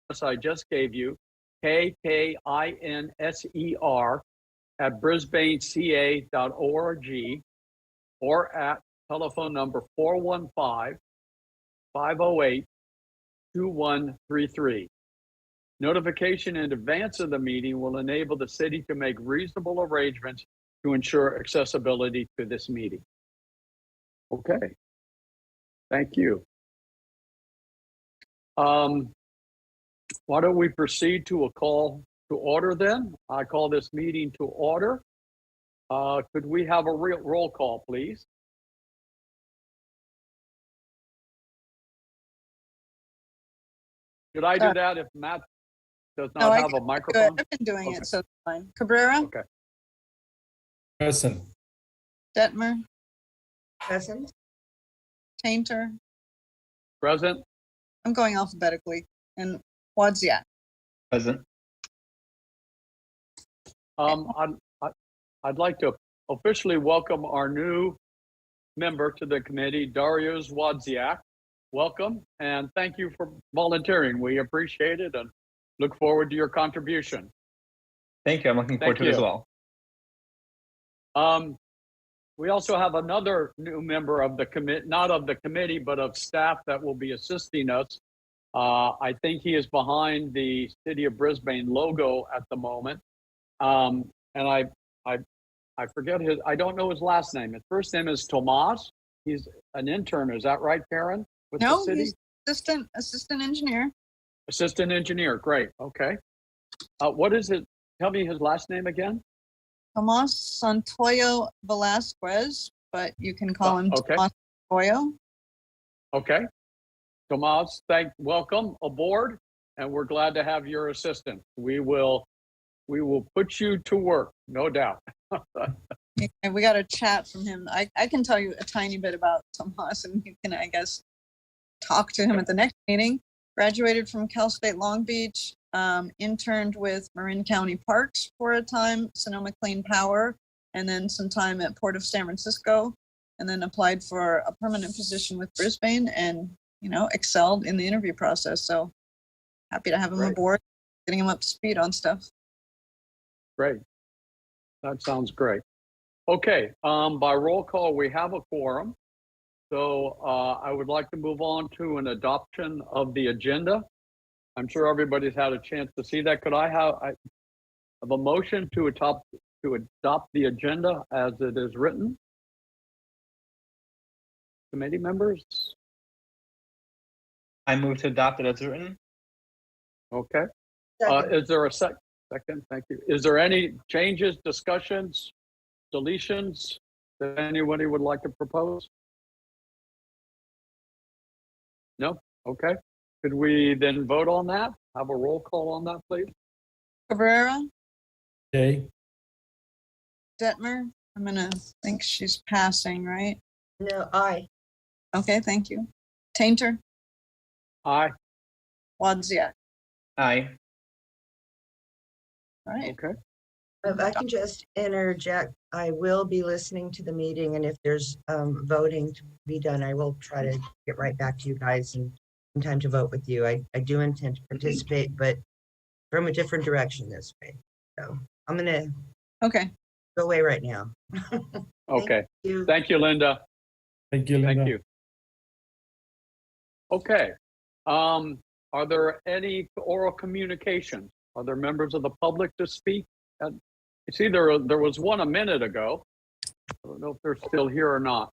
I just gave you, KKINSER at brisbaneca.org or at telephone number 415-508-2133. Notification in advance of the meeting will enable the city to make reasonable arrangements to ensure accessibility to this meeting. Okay, thank you. Why don't we proceed to a call to order then? I call this meeting to order. Could we have a roll call, please? Should I do that if Matt does not have a microphone? I've been doing it, so it's fine. Cabrera? Okay. Present. Detmer? Present. Tainter? Present. I'm going alphabetically. And Wadzia? Present. I'd like to officially welcome our new member to the committee, Dariusz Wadzia. Welcome, and thank you for volunteering. We appreciate it and look forward to your contribution. Thank you. I'm looking forward to it as well. We also have another new member of the committee, not of the committee, but of staff that will be assisting us. I think he is behind the City of Brisbane logo at the moment. And I forget his, I don't know his last name. His first name is Tomas. He's an intern, is that right, Karen? With No, the city? he's assistant engineer. Assistant engineer, great, okay. What is it? Tell me his last name again. Tomas Santoyo Velasquez, but you can call him Tomas Santoyo. Okay. Tomas, welcome aboard, and we're glad to have your assistance. We will put you to work, no doubt. And we got a chat from him. I can tell you a tiny bit about Tomas, and you can, I guess, talk to him at the next meeting. Graduated from Cal State Long Beach, interned with Marin County Parks for a time, Sonoma Clean Power, and then some time at Port of San Francisco, and then applied for a permanent position with Brisbane and, excelled in the interview process. So happy to have him aboard, getting him up to speed on stuff. Great. That sounds great. Okay, by roll call, we have a quorum. So I would like to move on to an adoption of the agenda. I'm sure everybody's had a chance to see that. Could I have a motion to adopt the agenda as it is written? Committee members? I move to adopt it as written. Okay. Is there a second? Thank you. Is there any changes, discussions, deletions that anybody would like to propose? No? Okay. Could we then vote on that? Have a roll call on that, please? Cabrera? Okay. Detmer? I'm gonna think she's passing, right? No, aye. Okay, thank you. Tainter? Aye. Wadzia? Aye. All right. Okay. If I can just interject, I will be listening to the meeting, and if there's voting to be done, I will try to get right back to you guys and some time to vote with you. I do intend to participate, but from a different direction this way. So I'm gonna Okay. go away right now. Okay. Thank you, Linda. Thank you, Linda. Thank you. Okay. Are there any oral communications? Are there members of the public to speak? It's either there was one a minute ago. I don't know if they're still here or not.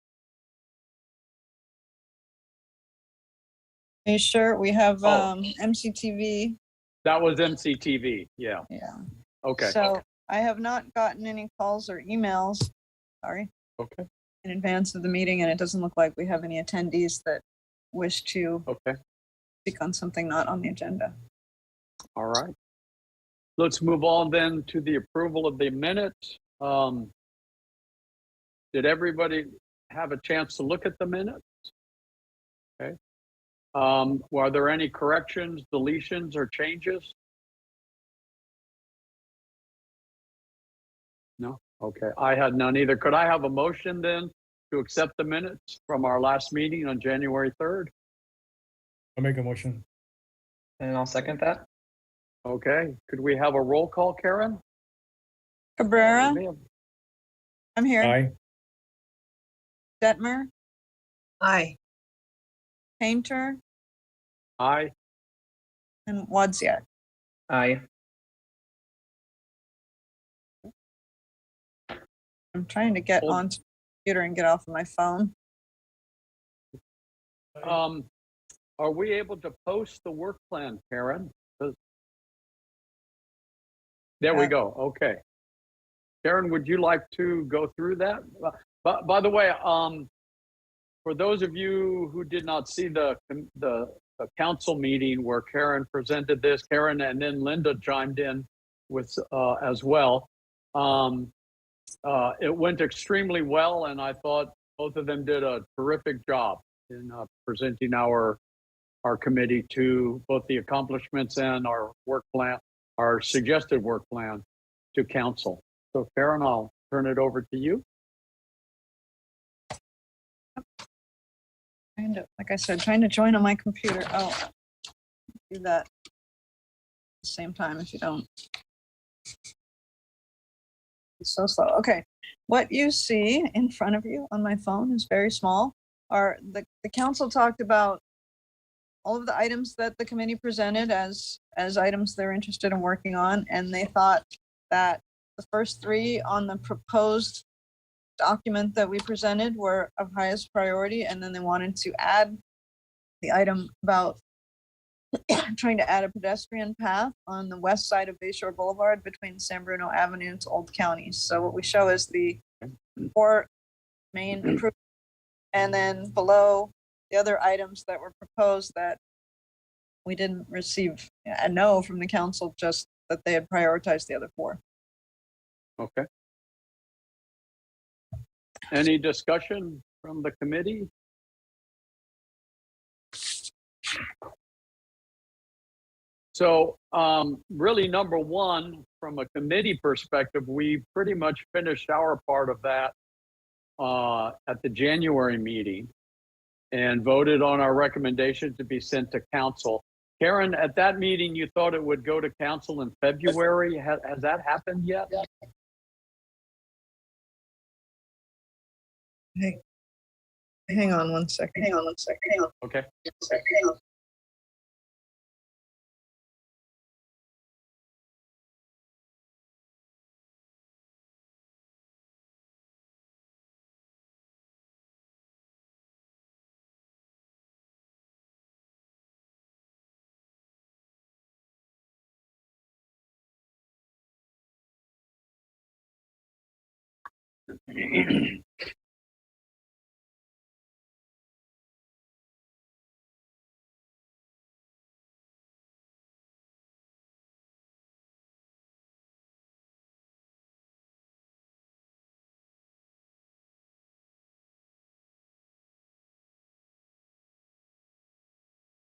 Are you sure? We have MCTV. That was MCTV. Yeah. Yeah. Okay. So I have not gotten any calls or emails. Sorry. Okay. In advance of the meeting, and it doesn't look like we have any attendees that wish to speak on something not on the agenda. All right. Let's move on then to the approval of the minutes. Did everybody have a chance to look at the minutes? Okay. Were there any corrections, deletions, or changes? No? Okay. I had none either. Could I have a motion then to accept the minutes from our last meeting on January 3rd? I'll make a motion. And I'll second that. Okay, could we have a roll call, Karen? Cabrera, We may have- I'm here. Aye. Detmer, Aye. Painter, Aye. and Wozniak. Aye. I'm trying to get Hold- onto the computer and get off of my phone. Are we able to post the work plan, Karen? There we go. Okay. Karen, would you like to go through that? But by the way, for those of you who did not see the council meeting where Karen presented this, Karen and then Linda chimed in with as well. It went extremely well, and I thought both of them did a terrific job in presenting our committee to both the accomplishments and our work plan, our suggested work plan to council. So Karen, I'll turn it over to you. Like I said, trying to join on my computer. Oh, do that at the same time if you don't. It's so slow. Okay. What you see in front of you on my phone is very small. The council talked about all of the items that the committee presented as items they're interested in working on, and they thought that the first three on the proposed document that we presented were of highest priority, and then they wanted to add the item about trying to add a pedestrian path on the west side of Bayshore Boulevard between San Bruno Avenue to Old Counties. So what we show is the 4 main improvements, and then below the other items that were proposed that we didn't receive a no from the council, just that they had prioritized the other 4. Okay. Any discussion from the committee? So really, number one, from a committee perspective, we pretty much finished our part of that at the January meeting and voted on our recommendation to be sent to council. Karen, at that meeting, you thought it would go to council in February. Has that happened yet? Hey, hang on one second. Okay.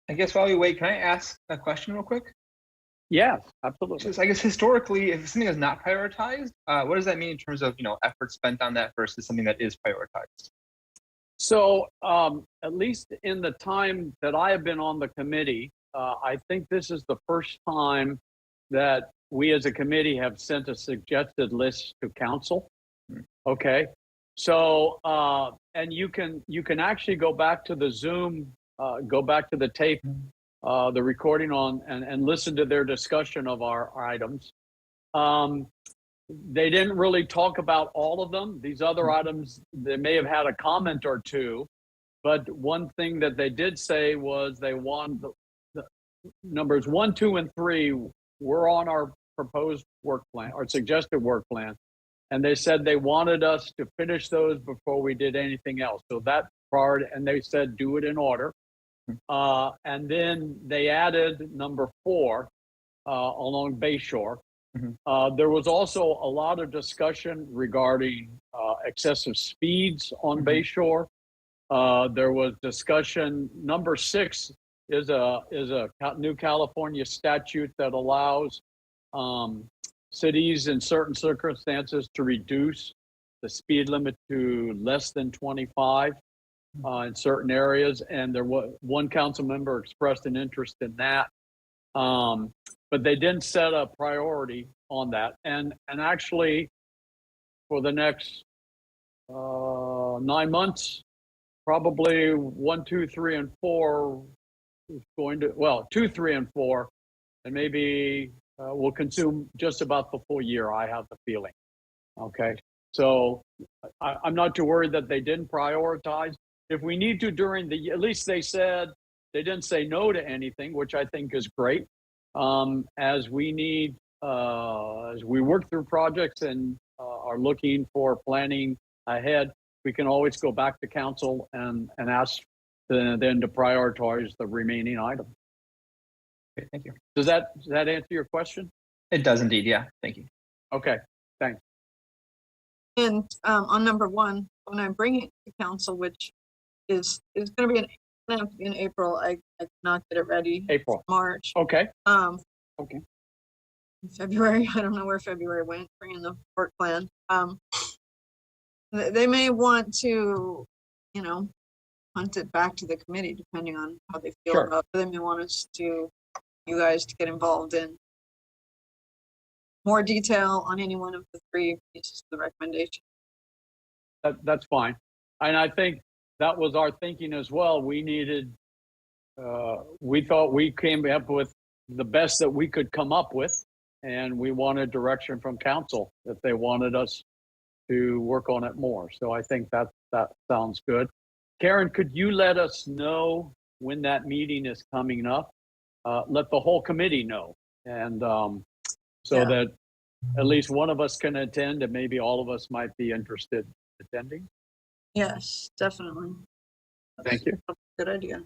I guess while we wait, can I ask a question real quick? Yes, absolutely. Just, I guess historically, if something is not prioritized, what does that mean in terms of effort spent on that versus something that is prioritized? So at least in the time that I have been on the committee, I think this is the first time that we as a committee have sent a suggested list to council. Okay. So and you can actually go back to the Zoom, go back to the tape, the recording on and listen to their discussion of our items. They didn't really talk about all of them. These other items, they may have had a comment or two, but one thing that they did say was they want the numbers 1, 2, and 3 were on our proposed work plan, our suggested work plan. And they said they wanted us to finish those before we did anything else. So that part, and they said, do it in order. And then they added number 4 along Bayshore. There was also a lot of discussion regarding excessive speeds on Bayshore. There was discussion. Number 6 is a new California statute that allows cities in certain circumstances to reduce the speed limit to less than 25 in certain areas. And there was one council member expressed an interest in that. But they didn't set a priority on that. And actually, for the next 9 months, probably 1, 2, 3, and 4 is going to, well, 2, 3, and 4, and maybe will consume just about the full year, I have the feeling. Okay, so I'm not too worried that they didn't prioritize. If we need to during the, at least they said, they didn't say no to anything, which I think is great. As we need, as we work through projects and are looking for planning ahead, we can always go back to council and ask them to prioritize the remaining item. Okay, thank you. Does that answer your question? It does indeed. Yeah. Thank you. Okay, thanks. And on number 1, when I bring it to council, which is going to be in April, I cannot get it ready. April. March. Okay. Okay. February, I don't know where February went, bringing the work plan. They may want to, you know, hunt it back to the committee, depending on how they feel Sure. about it. They may want us to, you guys to get involved in more detail on any one of the 3 pieces of the recommendation. That's fine. And I think that was our thinking as well. We needed, we thought we came up with the best that we could come up with, and we wanted direction from council if they wanted us to work on it more. So I think that sounds good. Karen, could you let us know when that meeting is coming up? Let the whole committee know, and so Yeah. that at least one of us can attend, and maybe all of us might be interested in attending. Yes, definitely. Thank you. That's a good idea.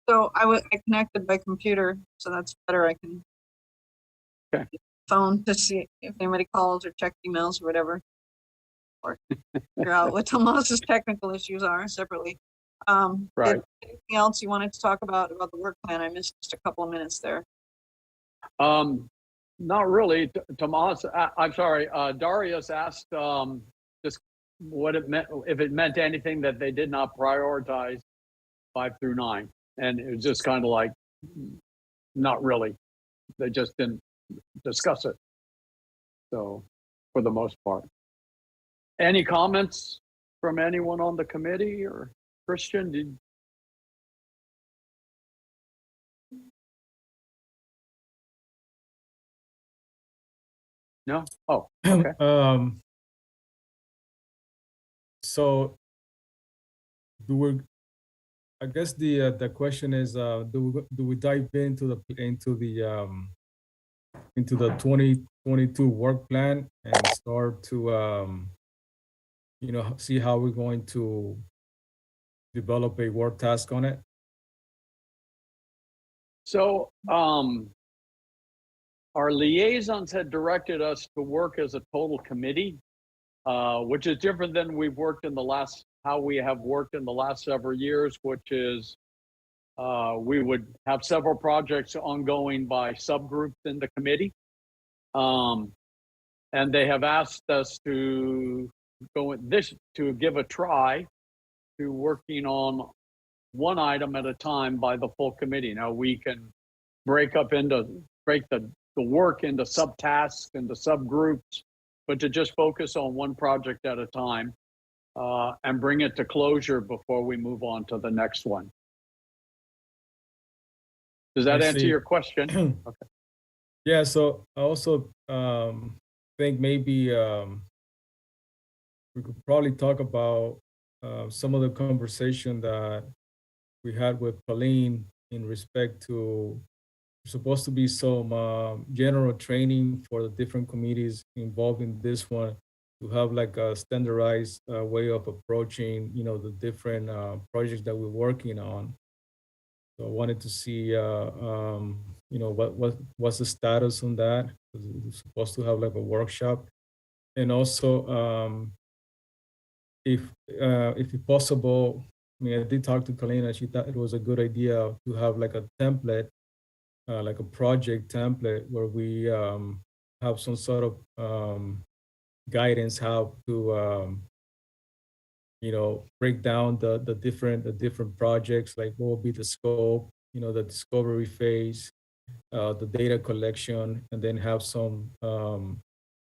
So I connected by computer, so that's better. I can Okay. phone to see if anybody calls or check emails or whatever, or figure out what Tomas's technical issues are separately. Right. Anything else you wanted to talk about the work plan? I missed just a couple of minutes there. Not really. Tomas, I'm sorry. Darius asked just what it meant, if it meant anything that they did not prioritize 5 through 9, and it was just kind of like, not really. They just didn't discuss it. So, for the most part, any comments from anyone on the committee, or Christian? Did no? Oh, okay. So I guess the question is, do we dive into the 2022 work plan and start to you know, see how we're going to develop a work task on it? So, our liaisons had directed us to work as a total committee, which is different than we've worked in the last, how we have worked in the last several years, which is we would have several projects ongoing by subgroups in the committee. And they have asked us to to give a try to working on one item at a time by the full committee. Now we can break the work into subtasks, into subgroups, but to just focus on one project at a time and bring it to closure before we move on to the next one. Does that answer your question? Okay. Yeah, so I also think maybe we could probably talk about some of the conversation that we had with Pauline in respect to supposed to be some general training for the different committees involved in this one, to have like a standardized way of approaching, you know, the different projects that we're working on. So I wanted to see, you know, what's the status on that? We're supposed to have like a workshop, and also if it's possible. I mean, I did talk to Kalina. She thought it was a good idea to have like a template like a project template where we have some sort of guidance how to break down the different projects, like what will be the scope, the discovery phase, the data collection, and then have some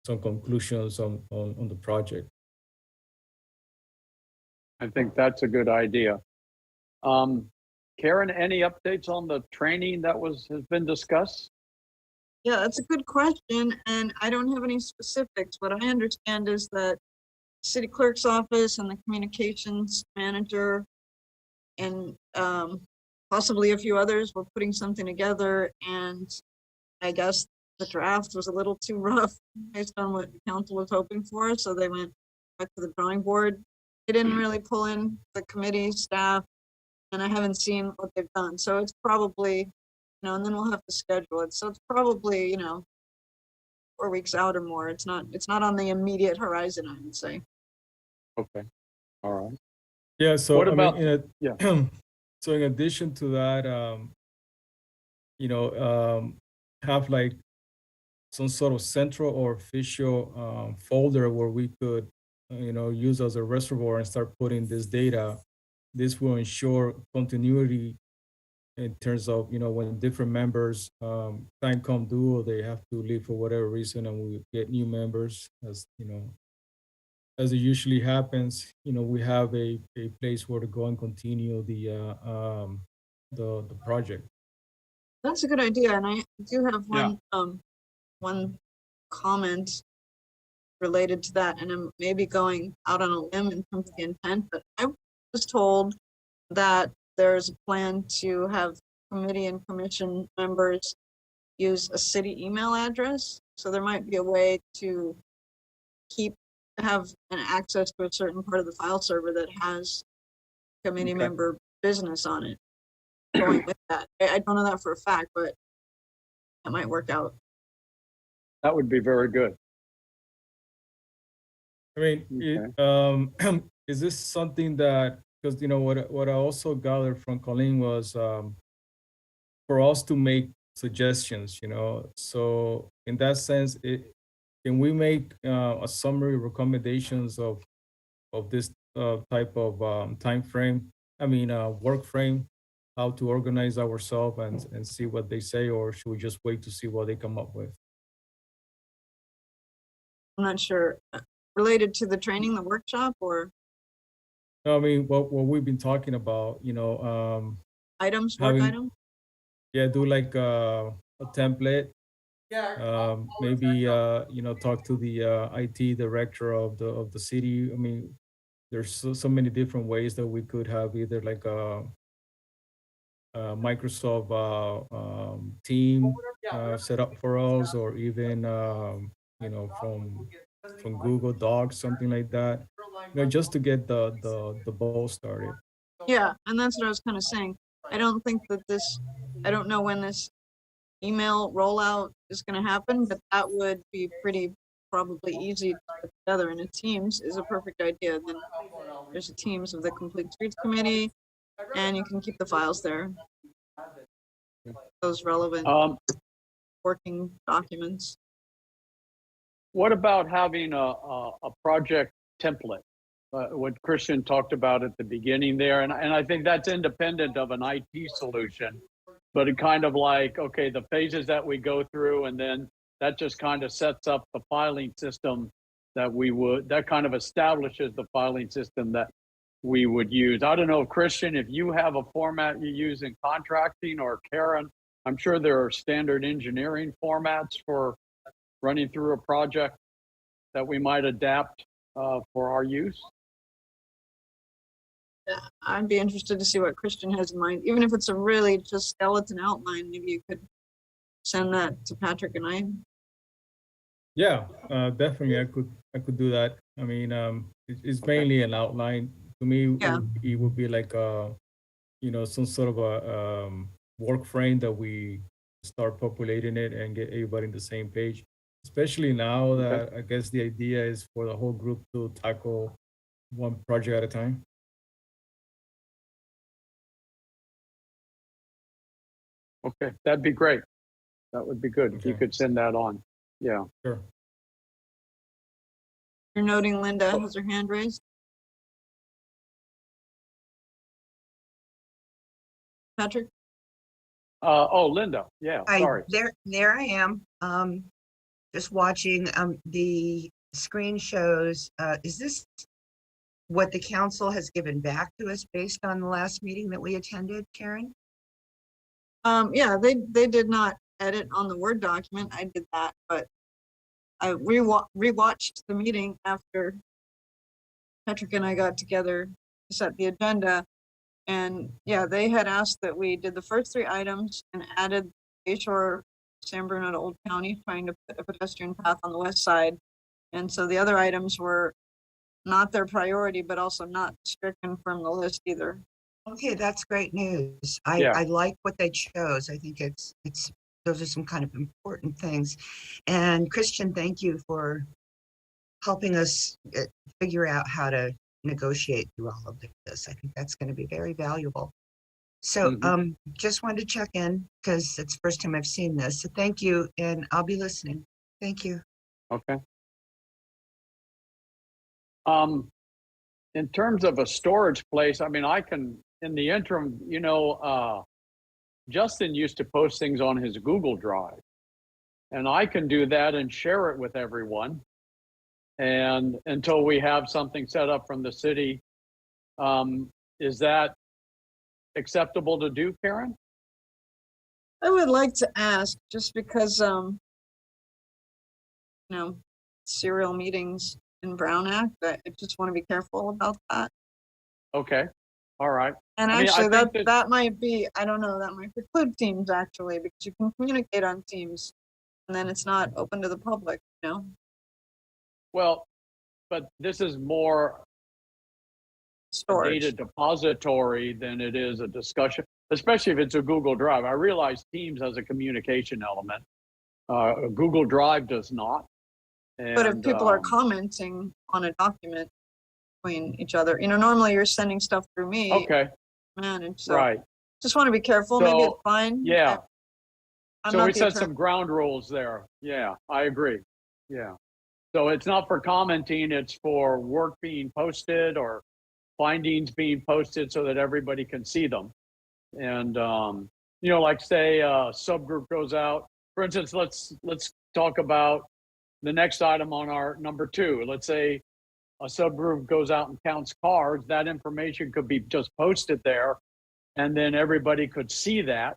conclusions on the project. I think that's a good idea. Karen, any updates on the training that has been discussed? Yeah, that's a good question, and I don't have any specifics. What I understand is that city clerk's office and the communications manager and possibly a few others were putting something together, and I guess the draft was a little too rough based on what the council was hoping for, so they went back to the drawing board. They didn't really pull in the committee staff, and I haven't seen what they've done. So it's probably, and then we'll have to schedule it. So it's probably, 4 weeks out or more. It's not on the immediate horizon, I would say. Okay, all right. Yeah. So What about? yeah. So in addition to that, have like some sort of central or official folder where we could, use as a reservoir and start putting this data. This will ensure continuity in terms of, when different members time come due or they have to leave for whatever reason, and we get new members, as it usually happens, we have a place where to go and continue the project. That's a good idea, and I do have one comment related to that, and I'm maybe going out on a limb in terms of the intent, but I was told that there's a plan to have committee and commission members use a city email address. So there might be a way to have an access to a certain part of the file server that has committee member business on it going with that. I don't know that for a fact, but that might work out. That would be very good. I mean, is this something that, because what I also gathered from Colleen was for us to make suggestions, so in that sense, can we make a summary recommendations of this type of time frame? I mean, work frame, how to organize ourselves and see what they say, or should we just wait to see what they come up with? I'm not sure. Related to the training, the workshop, or? No, I mean, what we've been talking about, Items, work items? Yeah, do like a template. Maybe talk to the IT director of the city. I mean, there's so many different ways that we could have either like a Microsoft team set up for us, or even from Google Docs, something like that. Just to get the ball started. Yeah, and that's what I was kind of saying. I don't know when this email rollout is going to happen, but that would be probably easy to put together, and a Teams is a perfect idea. Then there's a Teams of the Complete Streets Committee, and you can keep the files there. Those relevant working documents. What about having a project template? What Christian talked about at the beginning there, and I think that's independent of an IT solution, but it kind of like, okay, the phases that we go through, and then that just kind of sets up the filing system that kind of establishes the filing system that we would use. I don't know, Christian, if you have a format you use in contracting, or Karen, I'm sure there are standard engineering formats for running through a project that we might adapt for our use. I'd be interested to see what Christian has in mind, even if it's a really just skeleton outline. Maybe you could send that to Patrick and I. Yeah, definitely. I could do that. I mean, it's mainly an outline. To me, it would be like some sort of a work frame that we start populating it and get everybody on the same page. Especially now that I guess the idea is for the whole group to tackle one project at a time. Okay, that'd be great. That would be good if you Okay. could send that on. Yeah. Sure. You're noting Linda has her hand raised. Patrick? Oh, Linda. Yeah, sorry. There I am. Just watching, the screen shows, is this what the council has given back to us based on the last meeting that we attended, Karen? Yeah, they did not edit on the Word document. I did that, but I rewatched the meeting after Patrick and I got together to set the agenda. And yeah, they had asked that we did the first 3 items and added Bayshore, San Bernardino, Old County, trying to put a pedestrian path on the west side. And so the other items were not their priority, but also not stricken from the list either. Okay, that's great news. Yeah. I like what they chose. I think it's, those are some kind of important things. And Christian, thank you for helping us figure out how to negotiate through all of this. I think that's going to be very valuable. So just wanted to check in because it's the first time I've seen this. So thank you, and I'll be listening. Thank you. Okay. In terms of a storage place, I mean, I can, in the interim, you know, Justin used to post things on his Google Drive, and I can do that and share it with everyone. And until we have something set up from the city, is that acceptable to do, Karen? I would like to ask, just because, you know, serial meetings in Brown Act, I just want to be careful about that. Okay, all right. And I mean, I actually, think that might be, I don't know, that might preclude Teams actually, because you can communicate on Teams, and then it's not open to the public, you know? Well, but this is more a Storage. data depository than it is a discussion, especially if it's a Google Drive. I realize Teams has a communication element. Google Drive does not. But if And, people are commenting on a document between each other, you know, normally you're sending stuff through me. okay, And so right. just want to be careful. Maybe it's So, fine. yeah. I'm So not we the set attorney. some ground rules there. Yeah, I agree. Yeah. So it's not for commenting, it's for work being posted or findings being posted so that everybody can see them. And, you know, like say a subgroup goes out, for instance, let's talk about the next item on our number 2. Let's say a subgroup goes out and counts cars. That information could be just posted there, and then everybody could see that.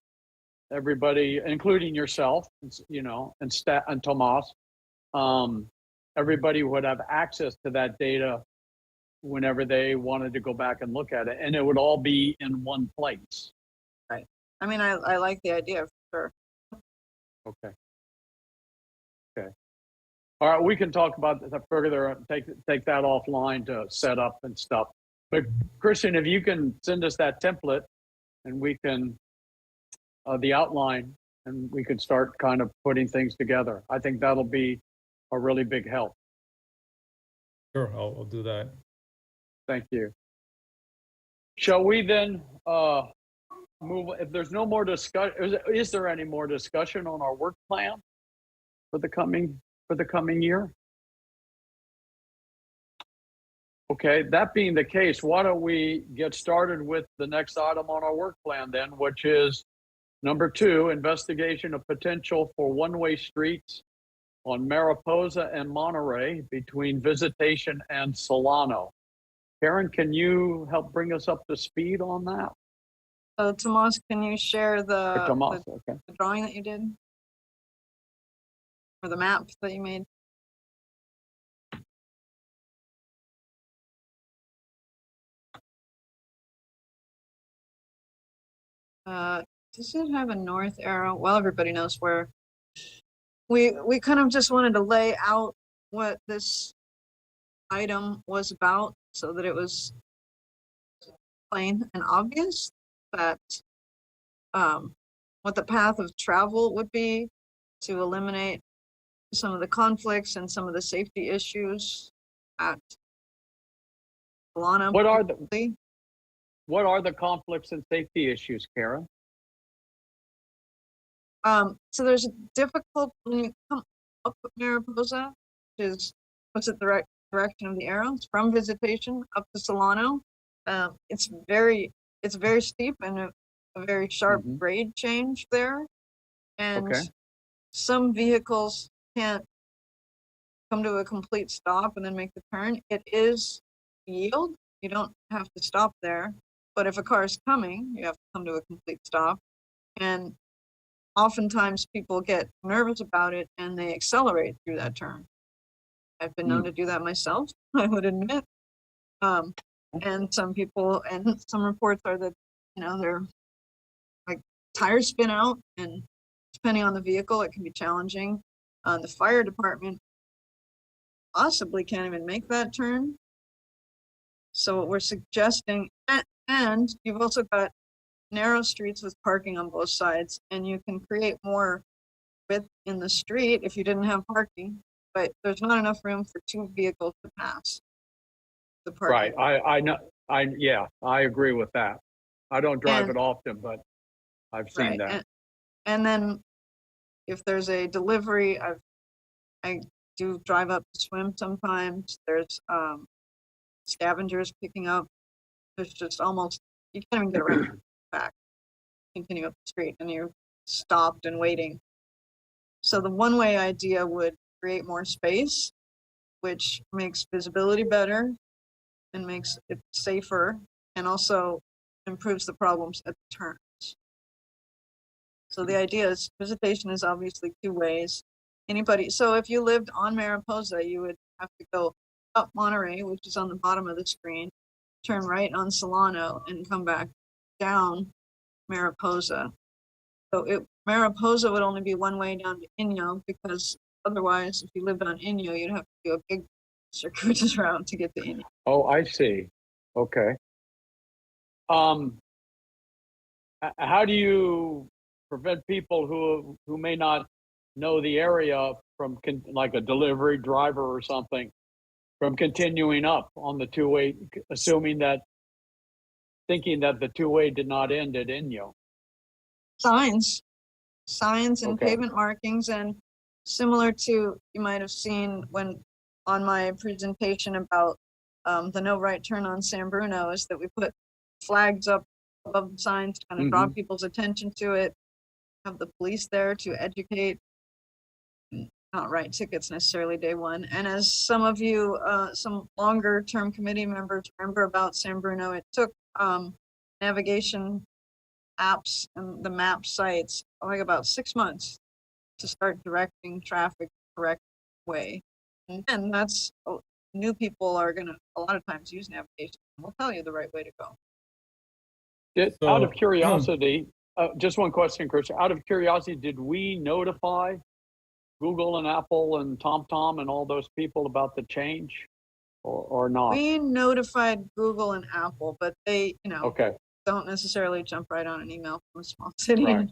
Everybody, including yourself, you know, and Tomas, everybody would have access to that data whenever they wanted to go back and look at it, and it would all be in one place. I mean, I like the idea for sure. Okay. Okay. All right, we can talk about that further. Take that offline to set up and stuff. But Christian, if you can send us that template, and we can the outline, and we could start kind of putting things together. I think that'll be a really big help. Sure, I'll do that. Thank you. Shall we then move? If there's no more discussion, is there any more discussion on our work plan for the coming year? Okay, that being the case, why don't we get started with the next item on our work plan then, which is number 2, investigation of potential for one-way streets on Mariposa and Monterey between Visitacion and Solano. Karen, can you help bring us up to speed on that? So Tomas, can you share the Okay. the drawing that you did? Or the map that you made? Does it have a north arrow? Well, everybody knows where. We kind of just wanted to lay out what this item was about so that it was plain and obvious that what the path of travel would be to eliminate some of the conflicts and some of the safety issues at Solano. What are the conflicts and safety issues, Karen? So there's a difficult when you come up Mariposa, which is what's the direction of the arrow? It's from Visitacion up to Solano. It's very steep and a very sharp Mhm. grade change there. And Okay. some vehicles can't come to a complete stop and then make the turn. It is yield. You don't have to stop there. But if a car is coming, you have to come to a complete stop. And oftentimes people get nervous about it and they accelerate through that turn. I've been known to do that myself, I would admit. And some people, and some reports are that, they're like tires spin out, and depending on the vehicle, it can be challenging. The fire department possibly can't even make that turn. So what we're suggesting, and you've also got narrow streets with parking on both sides, and you can create more width in the street if you didn't have parking, but there's not enough room for two vehicles to pass the Right. parking. I know. Yeah, I agree with that. I don't drive And- it often, but I've seen Right, that. and then if there's a delivery, I do drive up to swim sometimes. There's scavengers picking up. There's just almost, you can't even get around back, continue up the street, and you're stopped and waiting. So the one-way idea would create more space, which makes visibility better and makes it safer, and also improves the problems at the turns. So the idea is Visitacion is obviously two ways. So if you lived on Mariposa, you would have to go up Monterey, which is on the bottom of the screen, turn right on Solano, and come back down Mariposa. So Mariposa would only be one way down to Inyo, because otherwise, if you lived on Inyo, you'd have to do a big circuitous route to get to Inyo. Oh, I see. Okay. How do you prevent people who may not know the area from like a delivery driver or something from continuing up on the two-way, thinking that the two-way did not end at Inyo? Signs and Okay. pavement markings, and similar to, you might have seen when on my presentation about the no right turn on San Bruno, is that we put flags up above the signs to kind of draw people's attention to it, have the police there to educate, not write tickets necessarily day one. And as some of you, some longer term committee members remember about San Bruno, it took navigation apps and the map sites like about 6 months to start directing traffic the correct way. And that's, new people are gonna a lot of times use navigation. We'll tell you the right way to go. Out of So- curiosity, just one question, Chris. Out of curiosity, did we notify Google and Apple and TomTom and all those people about the change, or not? We notified Google and Apple, but they, Okay. don't necessarily jump right on an email from a small city. Right.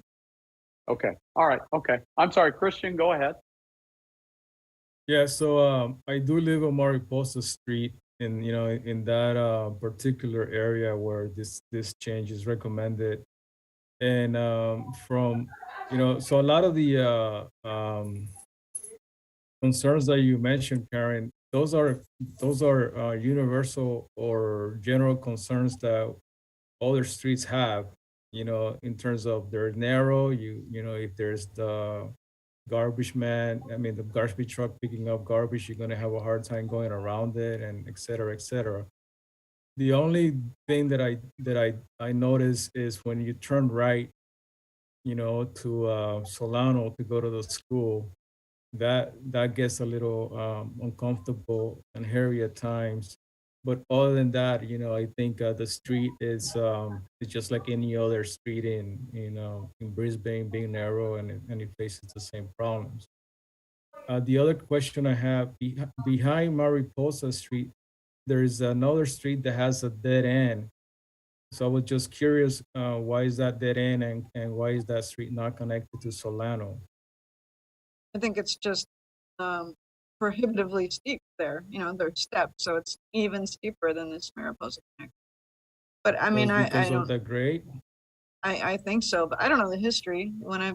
Okay. All right. Okay. I'm sorry, Christian, go ahead. Yeah, so I do live on Mariposa Street, in in that particular area where this change is recommended, and from so a lot of the concerns that you mentioned, Karen, those are universal or general concerns that other streets have. In terms of they're narrow. If there's the garbage man, the garbage truck picking up garbage, you're going to have a hard time going around it, and et cetera, et cetera. The only thing that I notice is when you turn right, to Solano to go to the school, that gets a little uncomfortable and hairy at times. But other than that, I think the street is just like any other street in Brisbane, being narrow, and it faces the same problems. The other question I have, behind Mariposa Street, there is another street that has a dead end. So I was just curious, why is that dead end, and why is that street not connected to Solano? I think it's just prohibitively steep there. They're steps, so it's even steeper than this Mariposa connection. But I mean, Because I of don't. the grade? I think so, but I don't know the history. When I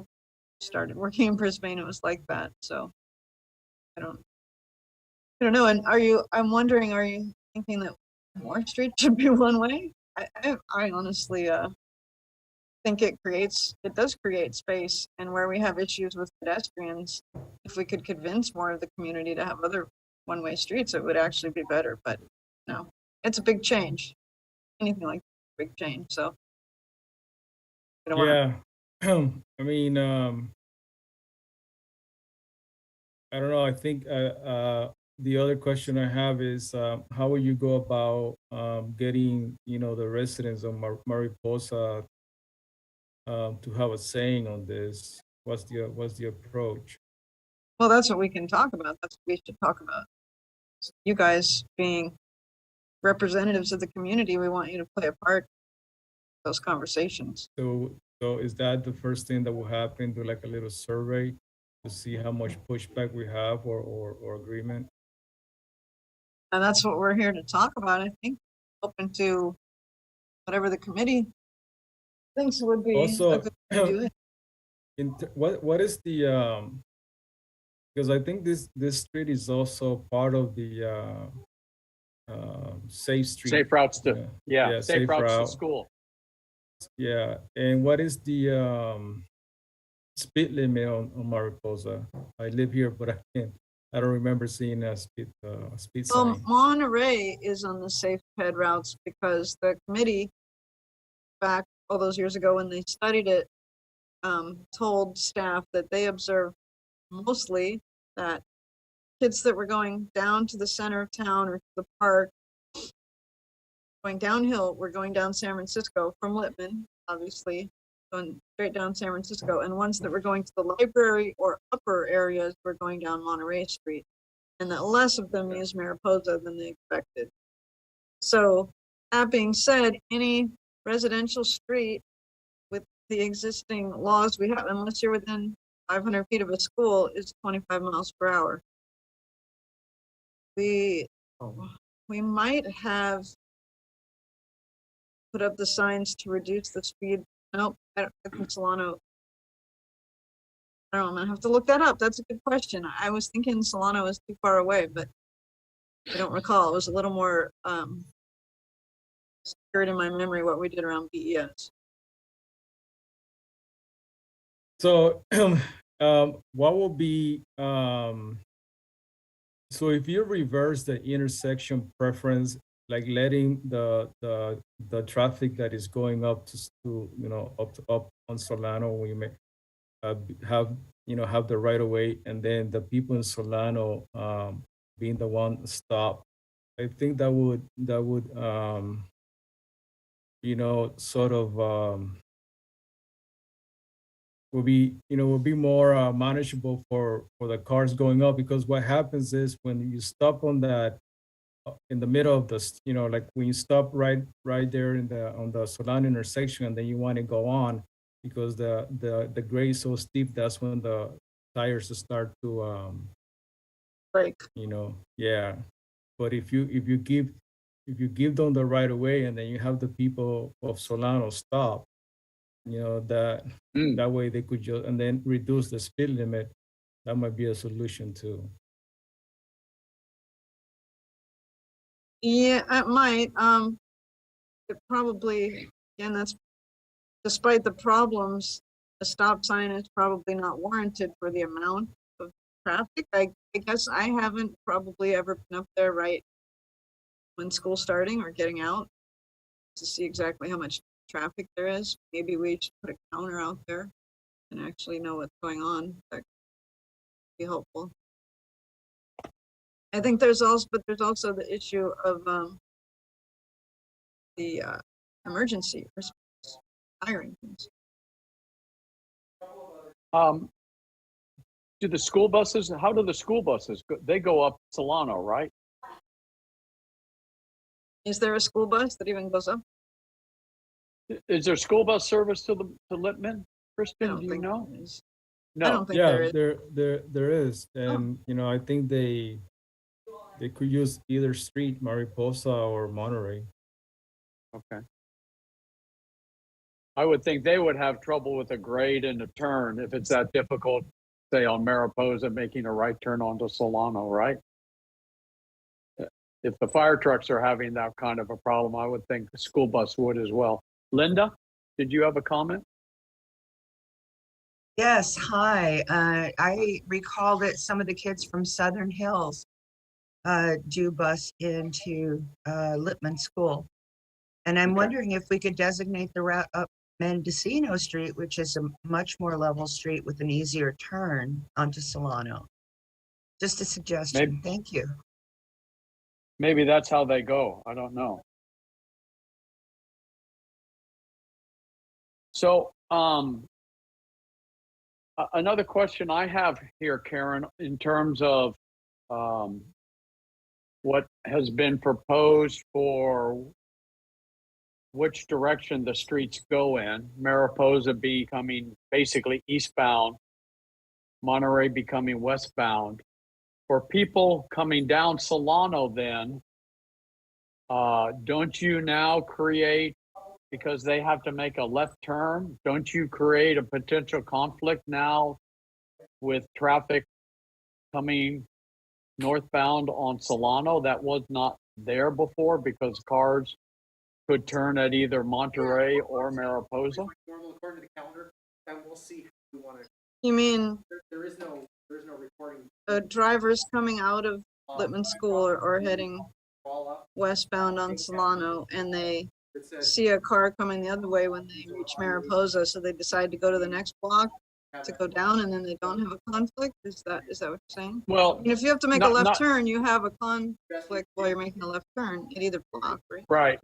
started working in Brisbane, it was like that. So I don't know. And I'm wondering, are you thinking that more streets should be one way? I honestly think it does create space, and where we have issues with pedestrians, if we could convince more of the community to have other one-way streets, it would actually be better. But no, it's a big change. Anything like big change. So I don't wanna- Yeah. I mean, I don't know. I think the other question I have is how will you go about getting, the residents of Mariposa to have a saying on this? What's the approach? Well, that's what we can talk about. That's what we should talk about. You guys being representatives of the community, we want you to play a part in those conversations. So is that the first thing that will happen? Do like a little survey to see how much pushback we have or agreement? And that's what we're here to talk about. I think open to whatever the committee thinks would be a Also, good way to do it. what is the because I think this street is also part of the safe street. Safe routes to, Yeah, safe safe routes to route. school. Yeah, and what is the speed limit on Mariposa? I live here, but I don't remember seeing a speed sign. Monterey is on the safe ped routes because the committee back all those years ago when they studied it, told staff that they observed mostly that kids that were going down to the center of town or to the park, going downhill, were going down San Francisco from Littman, obviously, going straight down San Francisco, and ones that were going to the library or upper areas were going down Monterey Street, and that less of them used Mariposa than they expected. So that being said, any residential street with the existing laws we have, unless you're within 500 feet of a school, is 25 miles per hour. We might have put up the signs to reduce the speed. Nope, I think Solano. I don't know, I'm gonna have to look that up. That's a good question. I was thinking Solano was too far away, but I don't recall. It was a little more secured in my memory what we did around BES. So, what will be so if you reverse the intersection preference, like letting the traffic that is going up to up on Solano, we may have the right of way, and then the people in Solano being the one stop. I think that would sort of will be more manageable for the cars going up, because what happens is when you stop on that in the middle of the like when you stop right there on the Solano intersection, and then you want to go on because the grade is so steep, that's when the tires start to Like, yeah. But if you give them the right of way, and then you have the people of Solano stop, that way they could just, and then reduce the speed limit. That might be a solution too. yeah, it might. It probably, again, that's despite the problems, a stop sign is probably not warranted for the amount of traffic. I guess I haven't probably ever been up there right when school's starting or getting out to see exactly how much traffic there is. Maybe we should put a counter out there and actually know what's going on. That could be helpful. I think there's also the issue of the emergency response, hiring things. Do the school buses, how do the school buses go? They go up Solano, right? Is there a school bus that even goes up? Is there school bus service to Littman? I Kristen, don't do you think know? there is. I No. don't think Yeah, there is. there is, and I think they could use either street, Mariposa or Monterey. Okay. I would think they would have trouble with a grade and a turn if it's that difficult, say on Mariposa, making a right turn onto Solano, right? If the fire trucks are having that kind of a problem, I would think the school bus would as well. Linda, did you have a comment? Yes, hi. I recall that some of the kids from Southern Hills do bus into Lippman School. And I'm Okay. wondering if we could designate the route up Mendocino Street, which is a much more level street with an easier turn onto Solano. Just a suggestion. Thank you. Maybe that's how they go. I don't know. So, another question I have here, Karen, in terms of what has been proposed for which direction the streets go in, Mariposa becoming basically eastbound, Monterey becoming westbound. For people coming down Solano then, don't you now create, because they have to make a left turn, don't you create a potential conflict now with traffic coming northbound on Solano that was not there before because cars could turn at either Monterey or Mariposa? Normal according to the calendar, and we'll see how we want to. You mean There is no recording. drivers coming out of Lippman School or heading All up. westbound on Solano, and they It said see a car coming the other way when they reach Mariposa, so they decide to go to the next block to go down, and then they don't have a conflict? Is that what you're saying? Well, And if you have to make a Not- left not- turn, you have a conflict while you're making a left turn at either block, right? right,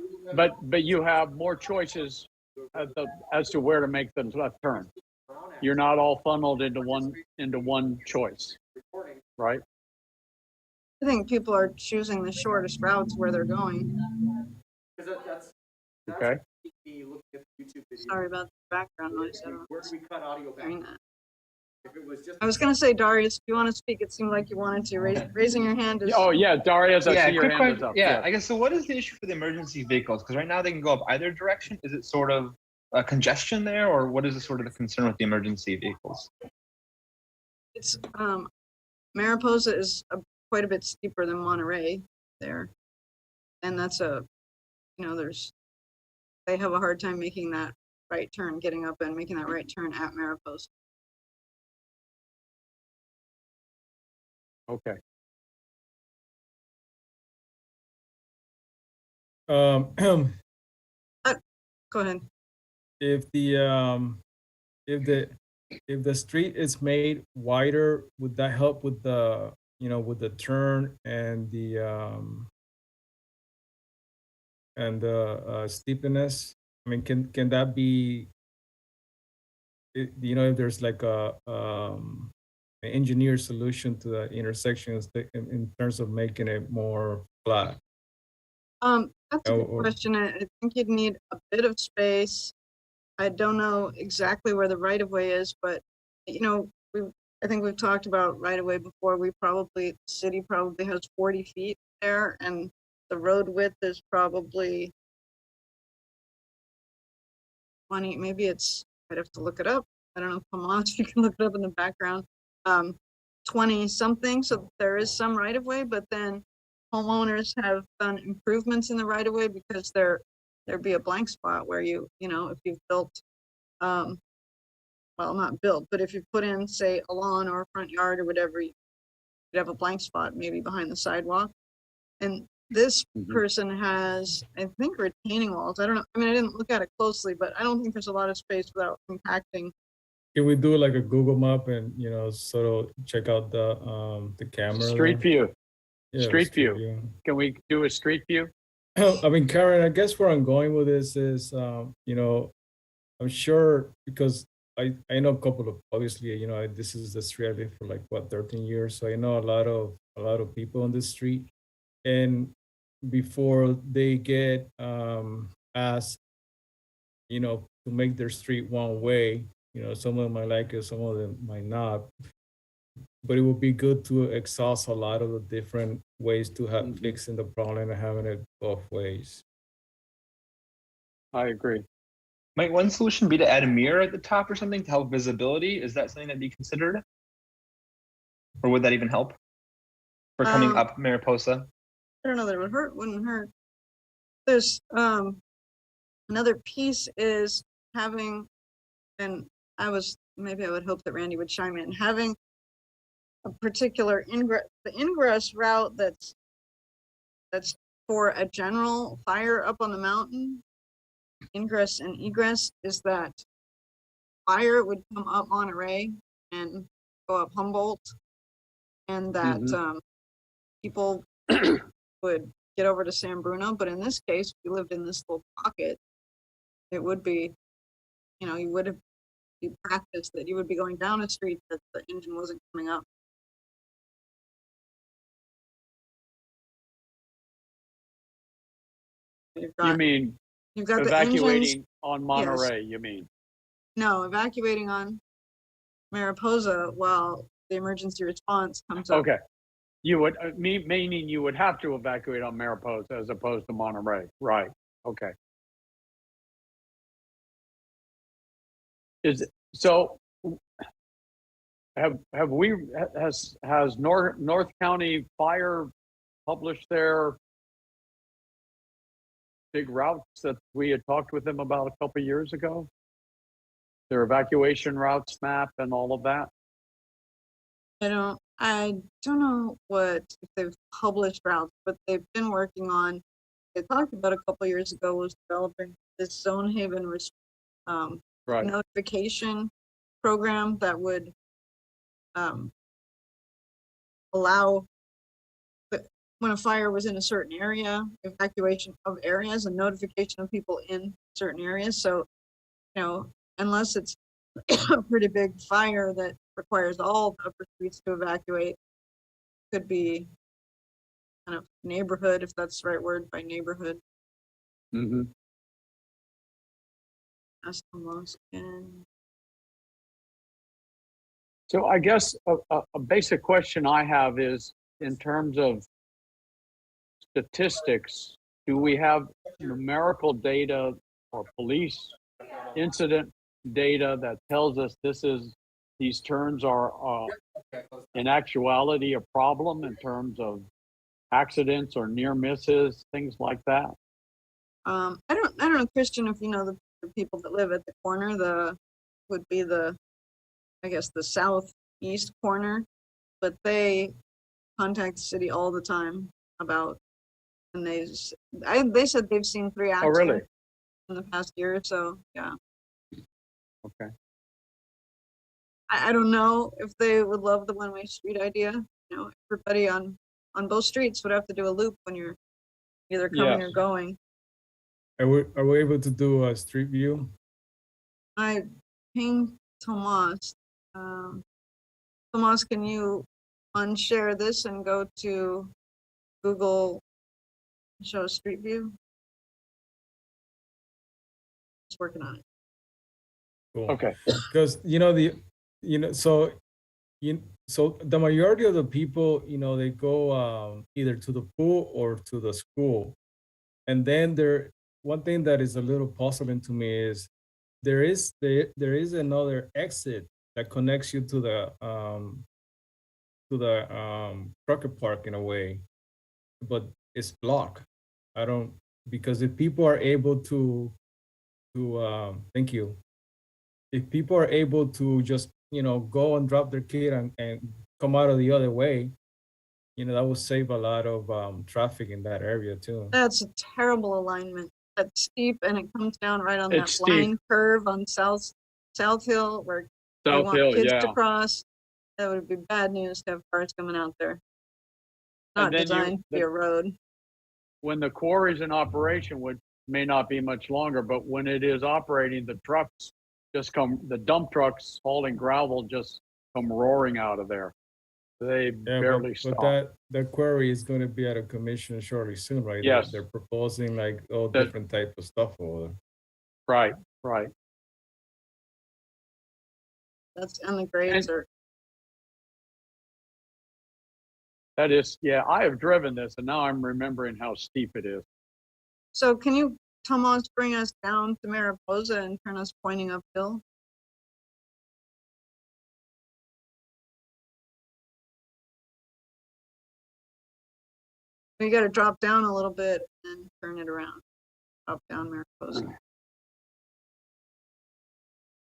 but you have more choices as to where to make the left turn. You're not all funneled into one choice, right? I think people are choosing the shortest routes where they're going. because that's Okay. me looking at the YouTube video. Sorry about the background noise. I don't know Where do we cut audio back? hearing that. If it was just. I was gonna say, Darius, if you want to speak, it seemed like you wanted to. Raising your hand is. Oh yeah, Darius, I Yeah, see your quick hand is question. up. Yeah, I guess, so what is the issue for the emergency vehicles? Because right now they can go up either direction. Is it sort of a congestion there, or what is the sort of the concern with the emergency vehicles? It's Mariposa is quite a bit steeper than Monterey there, and that's they have a hard time making that right turn, getting up and making that right turn at Mariposa. Okay. Go ahead. If the street is made wider, would that help with the turn and the steepness? I mean, can that be, if there's like an engineered solution to the intersections in terms of making it more flat? That's a good question. I think you'd need a bit of space. I don't know exactly where the right of way is, but I think we've talked about right of way before. The city probably has 40 feet there, and the road width is probably 20. Maybe I'd have to look it up. I don't know, Tomas, you can look it up in the background. 20 something. So there is some right of way, but then homeowners have done improvements in the right of way because there'd be a blank spot where if you've built, well, not built, but if you put in, say, a lawn or a front yard or whatever, you'd have a blank spot maybe behind the sidewalk. And this person has, I think, retaining walls. I don't know. I mean, I didn't look at it closely, but I don't think there's a lot of space without compacting. Can we do like a Google map and sort of check out the camera? Street view. Yeah, Street view. Can we do a street view? I mean, Karen, I guess where I'm going with this is, I'm sure because I know a couple of, obviously, this is the street I've been for like 13 years, so I know a lot of people on this street, and before they get asked, to make their street one way, some of them might like it, some of them might not. But it would be good to exhaust a lot of the different ways to have fixing the problem and having it both ways. I agree. Might one solution be to add a mirror at the top or something to help visibility? Is that something that'd be considered? Or would that even help for coming Um, up Mariposa? I don't know that it would hurt, wouldn't hurt. There's another piece is having, and maybe I would hope that Randy would chime in, having a particular the ingress route that's for a general fire up on the mountain. Ingress and egress is that fire would come up Monterey and go up Humboldt, and that people would get over to San Bruno. But in this case, if you lived in this little pocket, it would be, you would have you practice that you would be going down a street that the engine wasn't coming up. You've You got, mean you've got the engines, evacuating on Monterey, you mean? no, evacuating on Mariposa while the emergency response comes up. Okay. You would, meaning you would have to evacuate on Mariposa as opposed to Monterey. Right. Okay. So has North County Fire published their big routes that we had talked with them about a couple of years ago? Their evacuation routes map and all of that? I don't know if they've published routes, but they've been working on, they talked about a couple of years ago, was developing this zone haven Right. notification program that would allow when a fire was in a certain area, evacuation of areas and notification of people in certain areas. So, unless it's a pretty big fire that requires all the upper streets to evacuate, could be kind of neighborhood, if that's the right word, by neighborhood. Mm-hmm. That's almost in. So I guess a basic question I have is, in terms of statistics, do we have numerical data or police incident data that tells us these turns are in actuality a problem in terms of accidents or near misses, things like that? I don't know, Christian, if you know the people that live at the corner, would be I guess the southeast corner, but they contact the city all the time about, and they said they've seen 3 accidents. Oh, really? In the past year or so, yeah. Okay. I don't know if they would love the one-way street idea. Everybody on both streets would have to do a loop when you're either coming or going. Are we able to do a street view? I pinged Tomas. Tomas, can you unshare this and go to Google, show street view? Just working on it. Cool. Okay. Because so the majority of the people, they go either to the pool or to the school, and then one thing that is a little puzzling to me is there is another exit that connects you to the Crockett Park in a way, but it's blocked. Because if people are able to thank you. If people are able to just, go and drop their kid and come out of the other way, that will save a lot of traffic in that area too. That's a terrible alignment. That's steep, and it comes down right on It's that blind curve on South Hill where they South want Hill, kids yeah. to cross. That would be bad news to have cars coming out there. Not And then designed to be a road. When the quarry's in operation, which may not be much longer, but when it is operating, the dump trucks hauling gravel just come roaring out of there. They barely stop. But that quarry is going to be at a commission shortly soon, right? Yes. They're proposing like all different type of stuff over there. Right. And the grades are. That is, yeah, I have driven this and now I'm remembering how steep it is. So can you Tomas bring us down to Mariposa and turn us pointing uphill? We got to drop down a little bit and turn it around. Drop down Mariposa.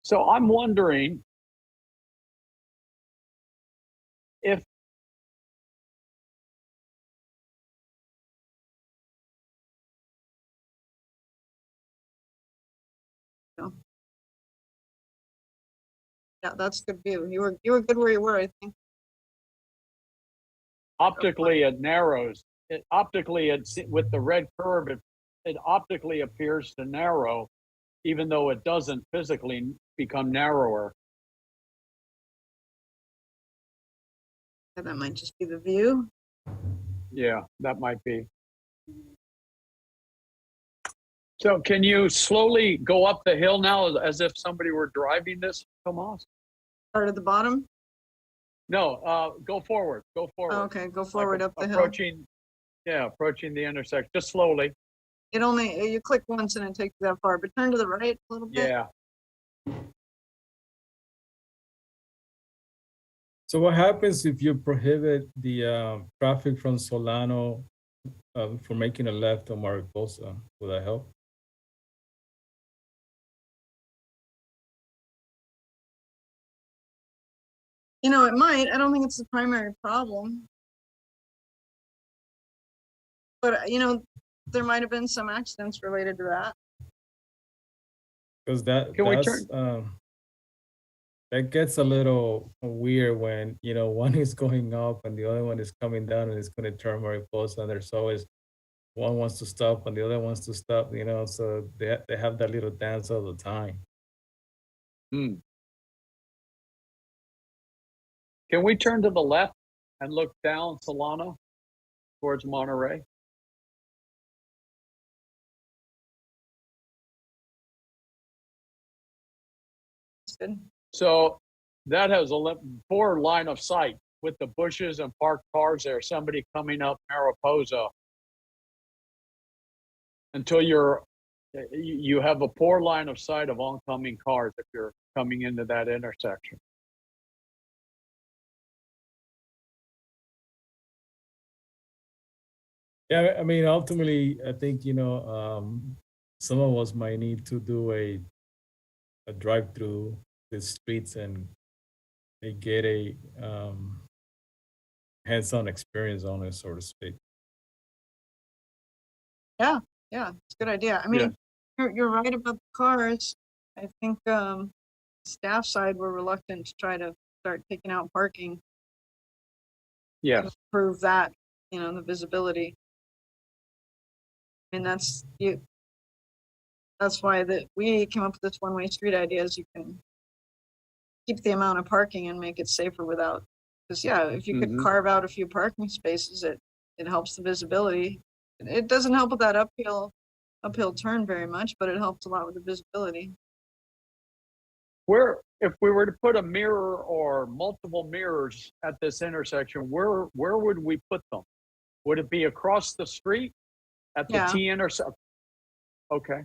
So I'm wondering if Yeah, that's good view. You were good where you were, I think. optically it narrows. Optically, with the red curve, it optically appears to narrow, even though it doesn't physically become narrower. Yeah, that might just be the view. Yeah, that might be. So can you slowly go up the hill now as if somebody were driving this, Tomas? Start at the bottom. No, go forward. Go forward. Oh, okay, go forward up the hill. Approaching, yeah, approaching the intersection, just slowly. It only, you click once and it takes you that far, but turn to the right a little bit. Yeah. So what happens if you prohibit the traffic from Solano for making a left on Mariposa? Will that help? You know, it might. I don't think it's the primary problem. But, you know, there might have been some accidents related to that. Because that Can we that gets a little weird when, you know, one is going up and the other one is coming down and it's going to turn Mariposa, and there's always one wants to stop and the other wants to stop, you know, so they have that little dance all the time. Can we turn to the left and look down Solano towards Monterey? That's good. So that has a poor line of sight with the bushes and parked cars there. Somebody coming up Mariposa until you have a poor line of sight of oncoming cars if you're coming into that intersection. Yeah, I mean, ultimately, I think, you know, some of us might need to do a drive through the streets and they get a hands-on experience on it, so to speak. Yeah, it's a good idea. I mean, you're right about the cars. I think staff side were reluctant to try to start taking out parking. Yes. To improve that, you know, the visibility. And that's why we came up with this one-way street idea, is you can keep the amount of parking and make it safer without, because yeah, if you could carve out a few parking spaces, it helps the visibility. It doesn't help with that uphill turn very much, but it helps a lot with the visibility. If we were to put a mirror or multiple mirrors at this intersection, where would we put them? Would it be across the street at the T intersection? Okay.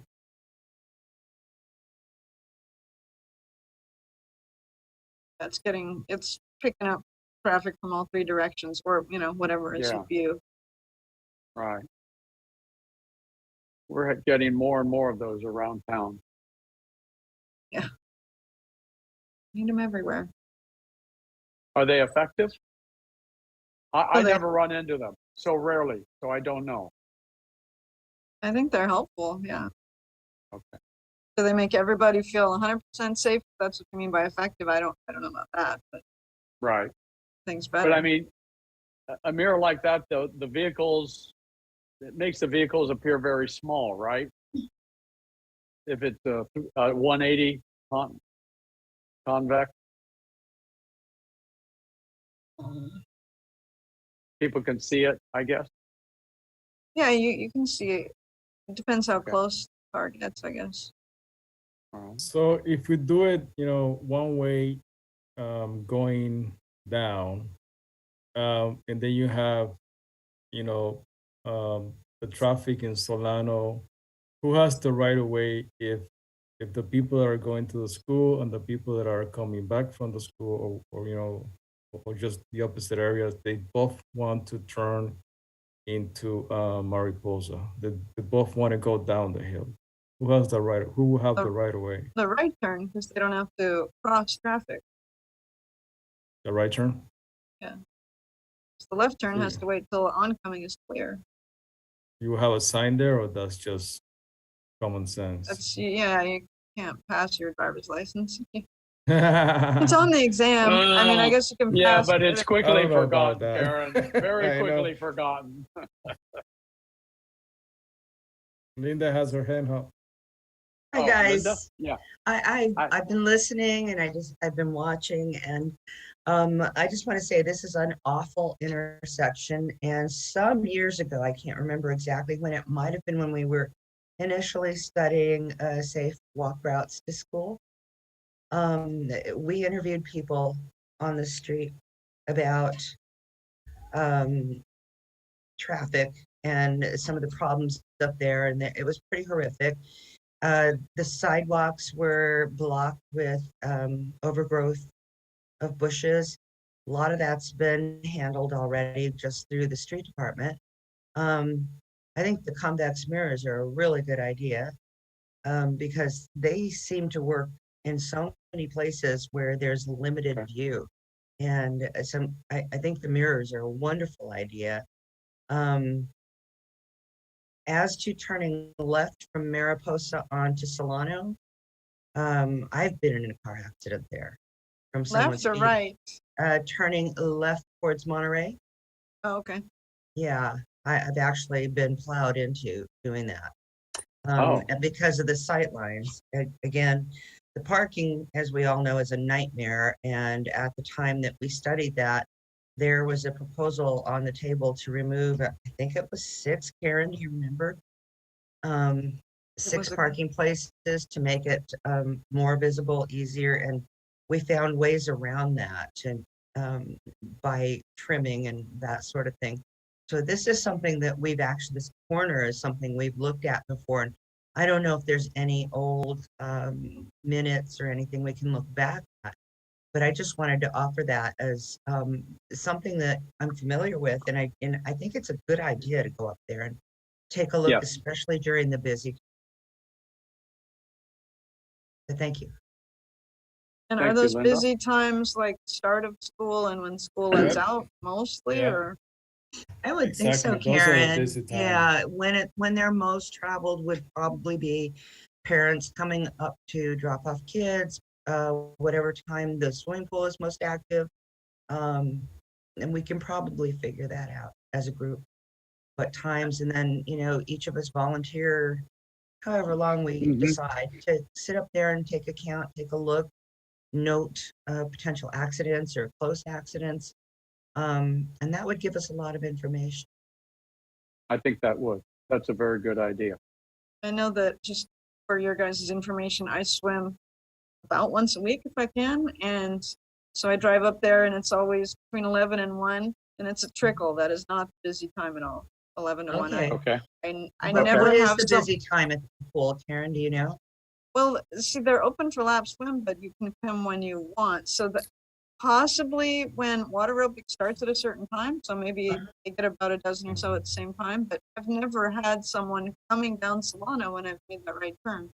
It's picking up traffic from all three directions, or, you know, whatever is your view. Right. We're getting more and more of those around town. Yeah. Need them everywhere. Are they effective? I never run into them, so rarely, so I don't know. I think they're helpful, yeah. Okay. Do they make everybody feel 100% safe? That's what you mean by effective. I don't know about that, but right. Things better. But I mean, a mirror like that, the vehicles, it makes the vehicles appear very small, right? If it's a 180 convex. People can see it, I guess. Yeah, you can see it. It depends how close the car gets, I guess. So if we do it, you know, one way going down, and then you have, you know, the traffic in Solano who has the right of way if the people that are going to the school and the people that are coming back from the school, or you know, or just the opposite areas, they both want to turn into Mariposa. They both want to go down the hill. Who has the right? Who will have the right of way? The right turn, because they don't have to cross traffic. The right turn. So the left turn has to wait till the oncoming is clear. You will have a sign there, or that's just common sense? That's, yeah, you can't pass your driver's license. It's on the exam. I mean, I guess you can Yeah, pass. but it's I quickly don't know about forgotten, that. Karen. Very I know. quickly forgotten. Linda has her hand up. Hi, Oh, guys. Linda? Yeah. I've Hi. been listening and I've been watching, and I just want to say this is an awful intersection. And some years ago, I can't remember exactly when, it might have been when we were initially studying safe walk routes to school. We interviewed people on the street about traffic and some of the problems up there, and it was pretty horrific. The sidewalks were blocked with overgrowth of bushes. A lot of that's been handled already just through the street department. I think the convex mirrors are a really good idea because they seem to work in so many places where there's limited view. And I think the mirrors are a wonderful idea. As to turning left from Mariposa onto Solano, I've been in a car accident there. From someone Left or right? turning left towards Monterey. Oh, okay. Yeah, I've actually been plowed into doing that. Oh. And because of the sight lines, again, the parking, as we all know, is a nightmare. And at the time that we studied that, there was a proposal on the table to remove, I think it was 6, Karen, do you remember? 6 was a- parking places to make it more visible, easier, and we found ways around that and by trimming and that sort of thing. So this is something that this corner is something we've looked at before, and I don't know if there's any old minutes or anything we can look back at, but I just wanted to offer that as something that I'm familiar with, and I think it's a good idea to go up there and take a look, Yes. especially during the busy. But thank you. And Thank are you, those Linda. busy times like start of school and when school lets Yep. out mostly, Yeah. or? I would think so, Exactly. Those are the Karen. busy times. Yeah, when they're most traveled would probably be parents coming up to drop off kids, whatever time the swimming pool is most active. And we can probably figure that out as a group, what times, and then, each of us volunteer however long we Mhm. decide to sit up there and take account, take a look, note potential accidents or close accidents. And that would give us a lot of information. I think that would. That's a very good idea. I know that, just for your guys' information, I swim about once a week if I can. And so I drive up there and it's always between 11 and 1. And it's a trickle. That is not the busy time at all. 11 to 1. Okay. Okay. I But never what is have the busy time at the pool, Karen? Do you know? Well, see, they're open for lap swim, but you can come when you want. So that possibly when water aerobic starts at a certain time, so maybe they get about a dozen or so at the same time, but I've never had someone coming down Solano when I've made that right turn.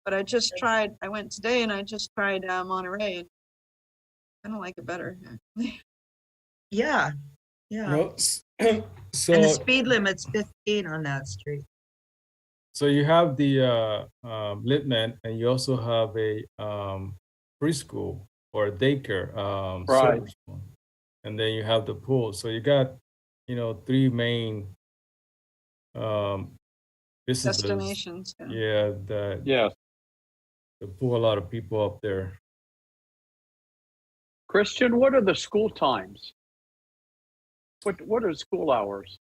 But I just tried, I went today and I just tried Monterey, and I don't like it better. Yeah, yeah. Well, And the so speed limit's 15 on that street. so you have the Litman, and you also have a preschool or a daycare Right. service one. And then you have the pool. So you got 3 main businesses. Destinations. Yeah. Yeah, that Yes. pull a lot of people up there. Christian, what are the school times? What are school hours?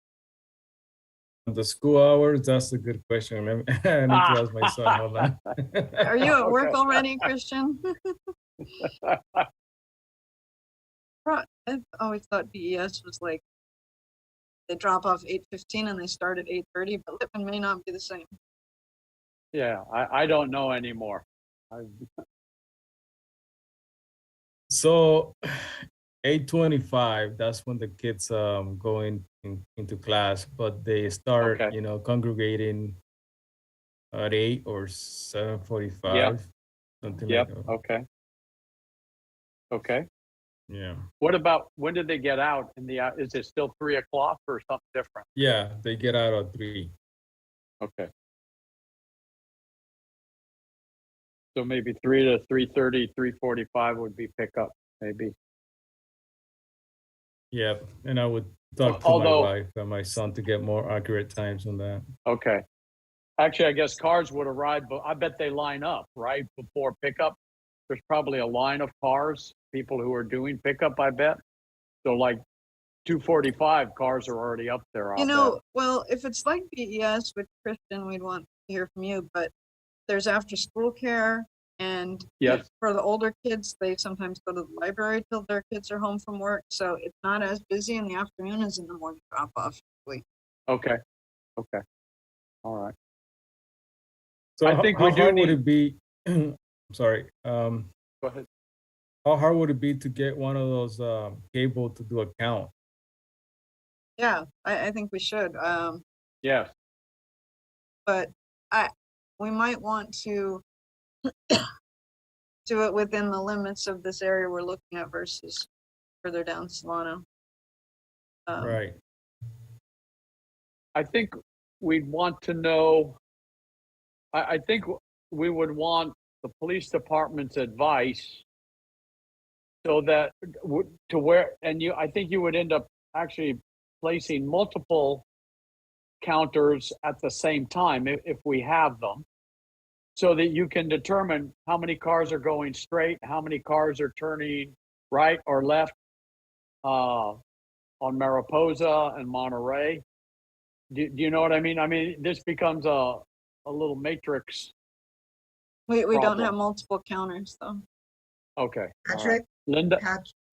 The school hours, that's a good question. I need to ask my son. Hold on. Are you at work Okay. already, Christian? I've always thought BES was like they drop off 8:15 and they start at 8:30, but Lippman may not be the same. Yeah, I don't know anymore. So 8:25, that's when the kids go into class, but they start, Okay. congregating at 8 or 7:45, something like Yep. that. Okay. Okay. Yeah. What about when did they get out in the, is it still 3 o'clock or something different? Yeah, they get out at 3. Okay. So maybe 3 to 3:30, 3:45 would be pickup, maybe. Yeah, and I would talk to my Although- wife and my son to get more accurate times on that. Okay. Actually, I guess cars would arrive, but I bet they line up, right, before pickup. There's probably a line of cars, people who are doing pickup, I bet. So like 2:45 cars are already up there, I'll You bet. know, well, if it's like BES with Christian, we'd want to hear from you, but there's after school care and Yes. for the older kids, they sometimes go to the library till their kids are home from work. So it's not as busy in the afternoon as in the morning drop off. Okay. Okay. All right. So I think how we do hard would need- it be? Sorry. Go ahead. How hard would it be to get one of those cable to do a count? Yeah, I think we should. Yes. But we might want to do it within the limits of this area we're looking at versus further down Solano. Right. I think we'd want to know, I think we would want the police department's advice so that to where, and I think you would end up actually placing multiple counters at the same time if we have them, so that you can determine how many cars are going straight, how many cars are turning right or left on Mariposa and Monterey. Do you know what I mean? I mean, this becomes a little matrix. We don't Problem. have multiple counters though. Okay. all right. Patrick, Linda?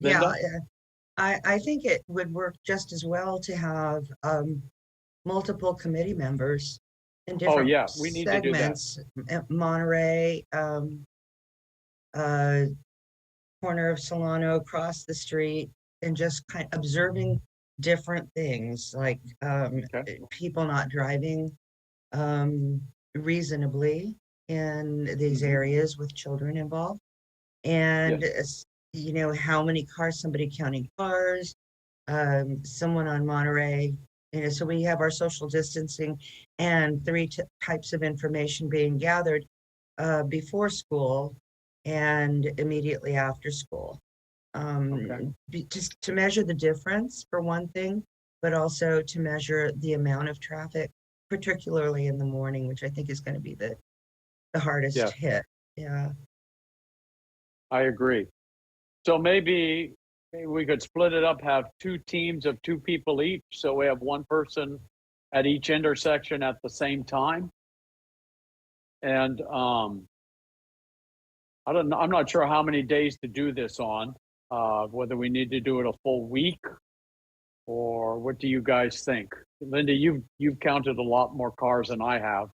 Yeah, Linda? I think it would work just as well to have multiple committee members in different yeah, we need to do that. segments. Monterey, corner of Solano, across the street, and just kind of observing different things like Okay. people not driving reasonably in these Mhm. areas with children involved. And how many cars, somebody counting cars, someone on Monterey, so we have our social distancing and three types of information being gathered before school and immediately after school. Okay. Just to measure the difference for one thing, but also to measure the amount of traffic, particularly in the morning, which I think is going to be the hardest Yeah. hit. Yeah. I agree. So maybe we could split it up, have 2 teams of 2 people each, so we have 1 person at each intersection at the same time. And I don't know, I'm not sure how many days to do this on, whether we need to do it a full week, or what do you guys think? Linda, you've counted a lot more cars than I have.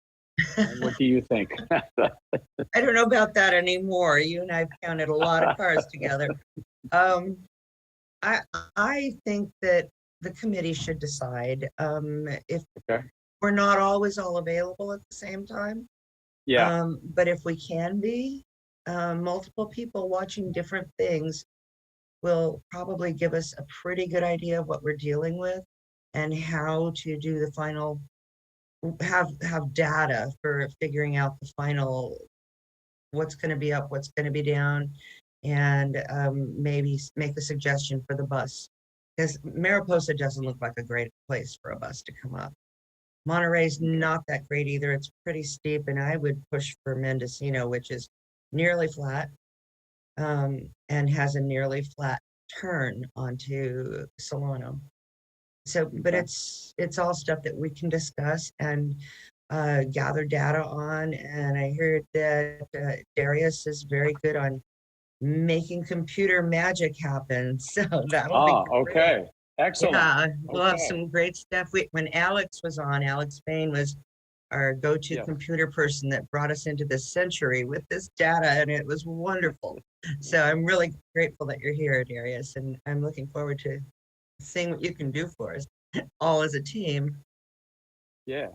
What do you think? I don't know about that anymore. You and I've counted a lot of cars together. I think that the committee should decide if Okay. we're not always all available at the same time. Yeah. But if we can be, multiple people watching different things will probably give us a pretty good idea of what we're dealing with and how to do the final, have data for figuring out the final, what's going to be up, what's going to be down, and maybe make a suggestion for the bus. Because Mariposa doesn't look like a great place for a bus to come up. Monterey's not that great either. It's pretty steep, and I would push for Mendocino, which is nearly flat and has a nearly flat turn onto Solano. So, but Okay. it's all stuff that we can discuss and gather data on. And I heard that Darius is very good on making computer magic happen. So that'll be great. Okay. Excellent. Yeah, we'll have Okay. some great stuff. When Alex was on, Alex Payne was our go-to Yeah. computer person that brought us into this century with this data, and it was wonderful. So I'm really grateful that you're here, Darius, and I'm looking forward to seeing what you can do for us, all as a team. Yeah.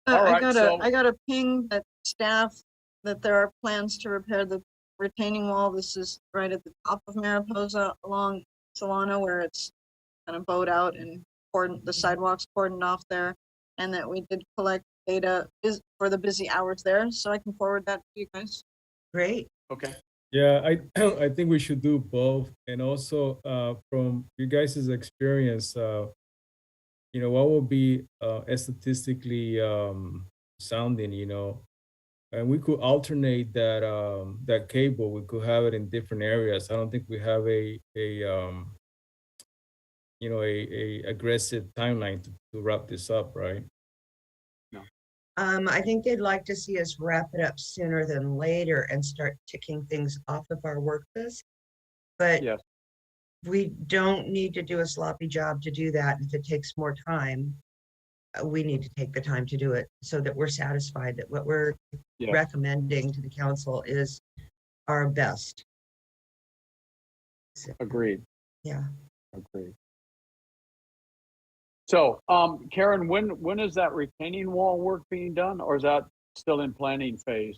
All right, I got a ping that staff that there are plans to repair the retaining wall. This is right at the top of Mariposa along Solano where it's kind of bowed out and the sidewalks cordoned off there. And that we did collect data for the busy hours there. So I can forward that to you guys. Great. Okay. Yeah, I think we should do both. And also from you guys' experience, what will be statistically sounding, and we could alternate that cable. We could have it in different areas. I don't think we have a aggressive timeline to wrap this up, right? I think they'd like to see us wrap it up sooner than later and start ticking things off of our work list. But Yes. we don't need to do a sloppy job to do that. If it takes more time, we need to take the time to do it so that we're satisfied that what we're Yeah. recommending to the council is our best. So, Agreed. yeah. Agreed. So, Karen, when is that retaining wall work being done, or is that still in planning phase?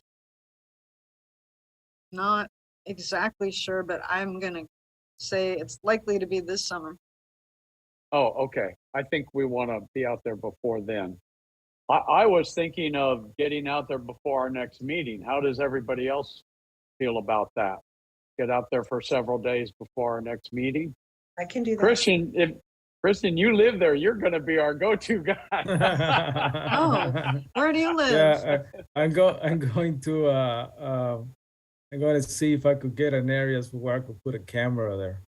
Not exactly sure, but I'm gonna say it's likely to be this summer. Oh, okay. I think we want to be out there before then. I was thinking of getting out there before our next meeting. How does everybody else feel about that? Get out there for several days before our next meeting. I can do that. Christian, you live there. You're going to be our go-to guy. Oh, where do you live? Yeah, I'm going to see if I could get an area where I could put a camera there.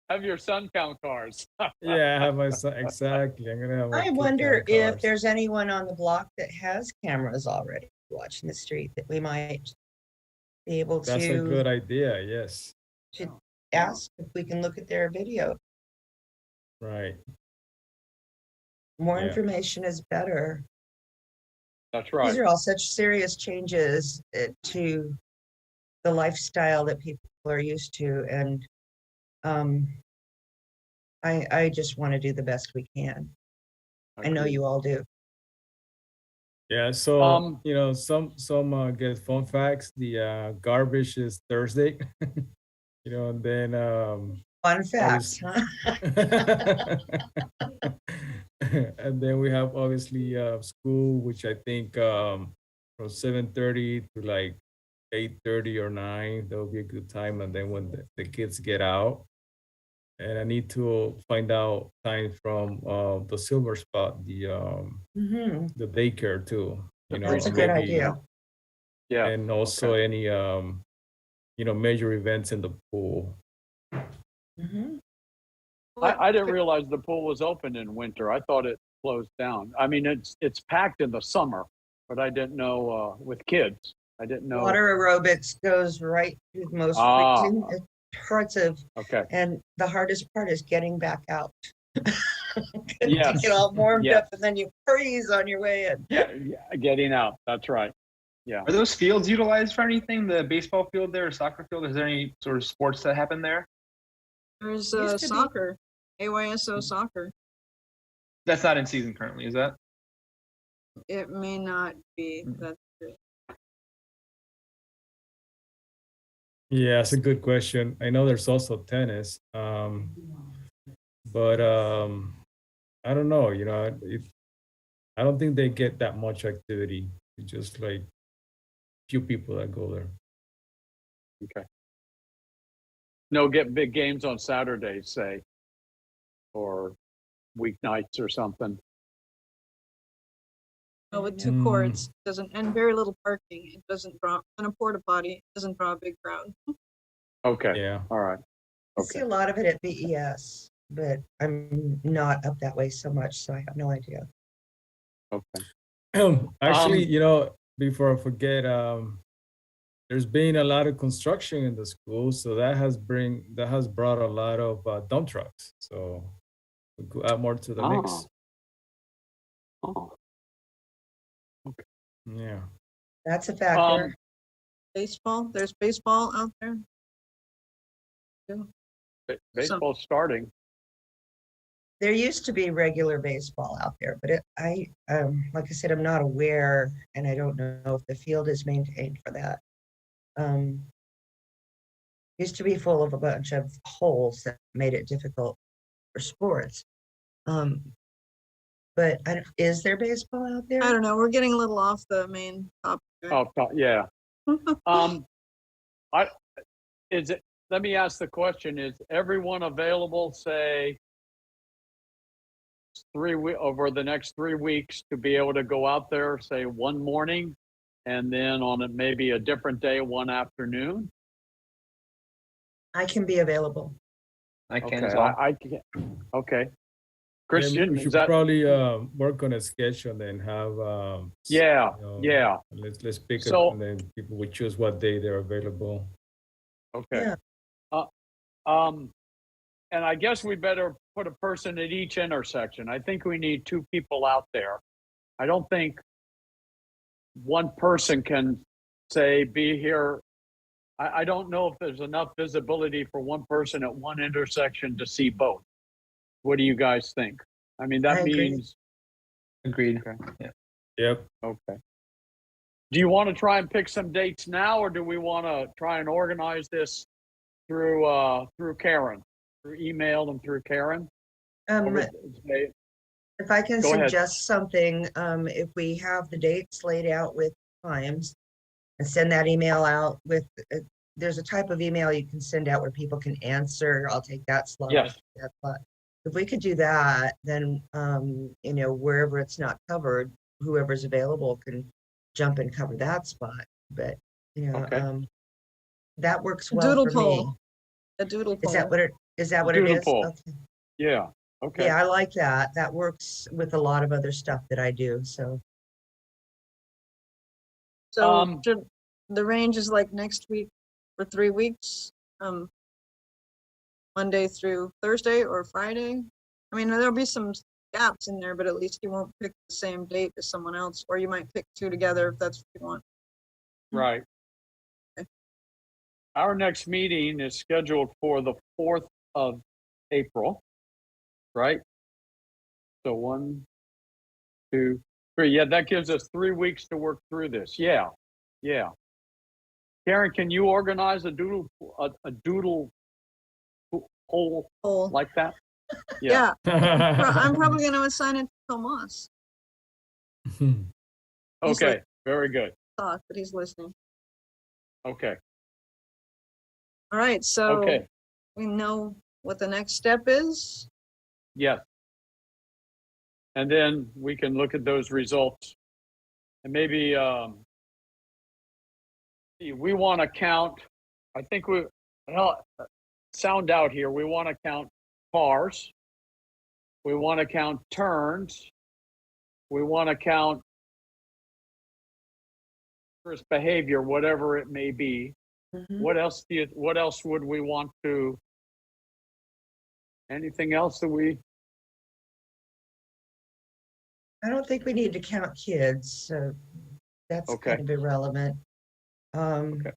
Have your son count cars. Yeah, I have my son. Exactly. I'm gonna have my I kid wonder count if cars. there's anyone on the block that has cameras already watching the street that we might be able That's a to good idea. Yes. ask if we can look at their video. Right. More Yeah. information is better. That's right. These are all such serious changes to the lifestyle that people are used to, and I just want to do the best we can. I know Agreed. you all do. Yeah. So some get fun facts. The garbage is Thursday. And then Fun facts, huh? and then we have obviously school, which I think from 7:30 to like 8:30 or 9, that'll be a good time. And then when the kids get out, and I need to find out time from the Silver Spot, Mhm. the daycare too. That's a good maybe, idea. Yeah. and also any major events in the pool. Mhm. I didn't realize the pool was open in winter. I thought it closed down. I mean, it's packed in the summer, but I didn't know with kids. I didn't know. Water aerobics goes right through the most Ah. freezing parts of, Okay. and the hardest part is getting back out. Yes. You get all warmed Yes. up and then you freeze on your way in. Yeah, getting out. That's right. Yeah. Are those fields utilized for anything? The baseball field there, or soccer field? Is there any sort of sports that happen there? There's Used to be. soccer, AYSO soccer. That's not in season currently, is that? It may not be. That's true. Yeah, that's a good question. I know there's also tennis, but I don't know. I don't think they get that much activity. It's just like few people that go there. Okay. No, get big games on Saturdays, say, or weeknights or something. Well, with two Mm. courts, and very little parking, it doesn't draw, and a porta potty, it doesn't draw a big crowd. Okay. Yeah. All right. I see Okay. a lot of it at BES, but I'm not up that way so much, so I have no idea. Okay. Actually, before I forget, there's been a lot of construction in the school, so that has brought a lot of dump trucks. So we could add more to the mix. Ah. Oh, Yeah. That's a factor. Baseball, there's baseball out there. baseball's starting. There used to be regular baseball out there, but like I said, I'm not aware, and I don't know if the field is maintained for that. Used to be full of a bunch of holes that made it difficult for sports. But is there baseball out there? I don't know, we're getting a little off the main topic. Oh, yeah. Let me ask the question, is everyone available, say, over the next 3 weeks to be able to go out there, say, one morning, and then on maybe a different day, one afternoon? I can be available. I can Okay, as well. I can. Okay. Yeah, Christian, we is should that? probably work on a schedule and have Yeah, you know, yeah. let's pick it So- and then people will choose what day they're available. Okay. Yeah. And I guess we better put a person at each intersection. I think we need 2 people out there. I don't think one person can say, be here. I don't know if there's enough visibility for one person at one intersection to see both. What do you guys think? I mean, I that agree. means, Agreed. Okay. Yeah. Yep. okay. Do you want to try and pick some dates now, or do we want to try and organize this through Karen, through email and through Karen? If I can Go ahead. suggest something, if we have the dates laid out with times and send that email out with, there's a type of email you can send out where people can answer, I'll take that slot. I'll Yes. take that slot. If we could do that, then, wherever it's not covered, whoever's available can jump and cover that spot. But, Okay. that works A well doodle for me. poll. A doodle poll. Is that what it Doodle is? poll. Okay. Yeah, okay. Yeah, I like that. That works with a lot of other stuff that I do, so. So the range is like next week for 3 weeks, Monday through Thursday or Friday. I mean, there'll be some gaps in there, but at least you won't pick the same date as someone else, or you might pick 2 together if that's what you want. Right. Okay. Our next meeting is scheduled for the 4th of April, right? So 1, 2, 3. Yeah, that gives us 3 weeks to work through this. Yeah, yeah. Karen, can you organize a doodle poll Poll. like that? Yeah, I'm probably going to assign it to Tomas. Okay, very good. Thought that he's listening. Okay, All right, so okay, we know what the next step is. yes. And then we can look at those results. And maybe we want to count, I think sound out here, we want to count cars. We want to count turns. We want to count behavior, whatever it may be. Mhm. What else would we want to, anything else that we, I don't think we need to count kids, so that's Okay. kind of irrelevant. Okay.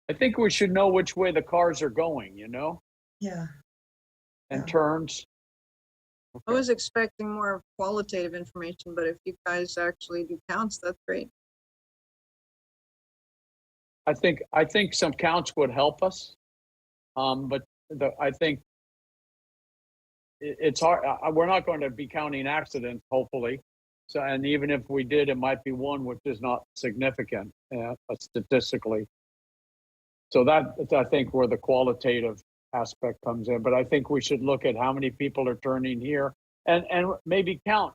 I think we should know which way the cars are going, Yeah, and Yeah. turns. I was expecting more qualitative information, but if you guys actually do counts, that's great. I think some counts would help us. But I think it's hard. We're not going to be counting accidents, hopefully. So, and even if we did, it might be one which is not significant statistically. So that's, I think, where the qualitative aspect comes in. But I think we should look at how many people are turning here and maybe count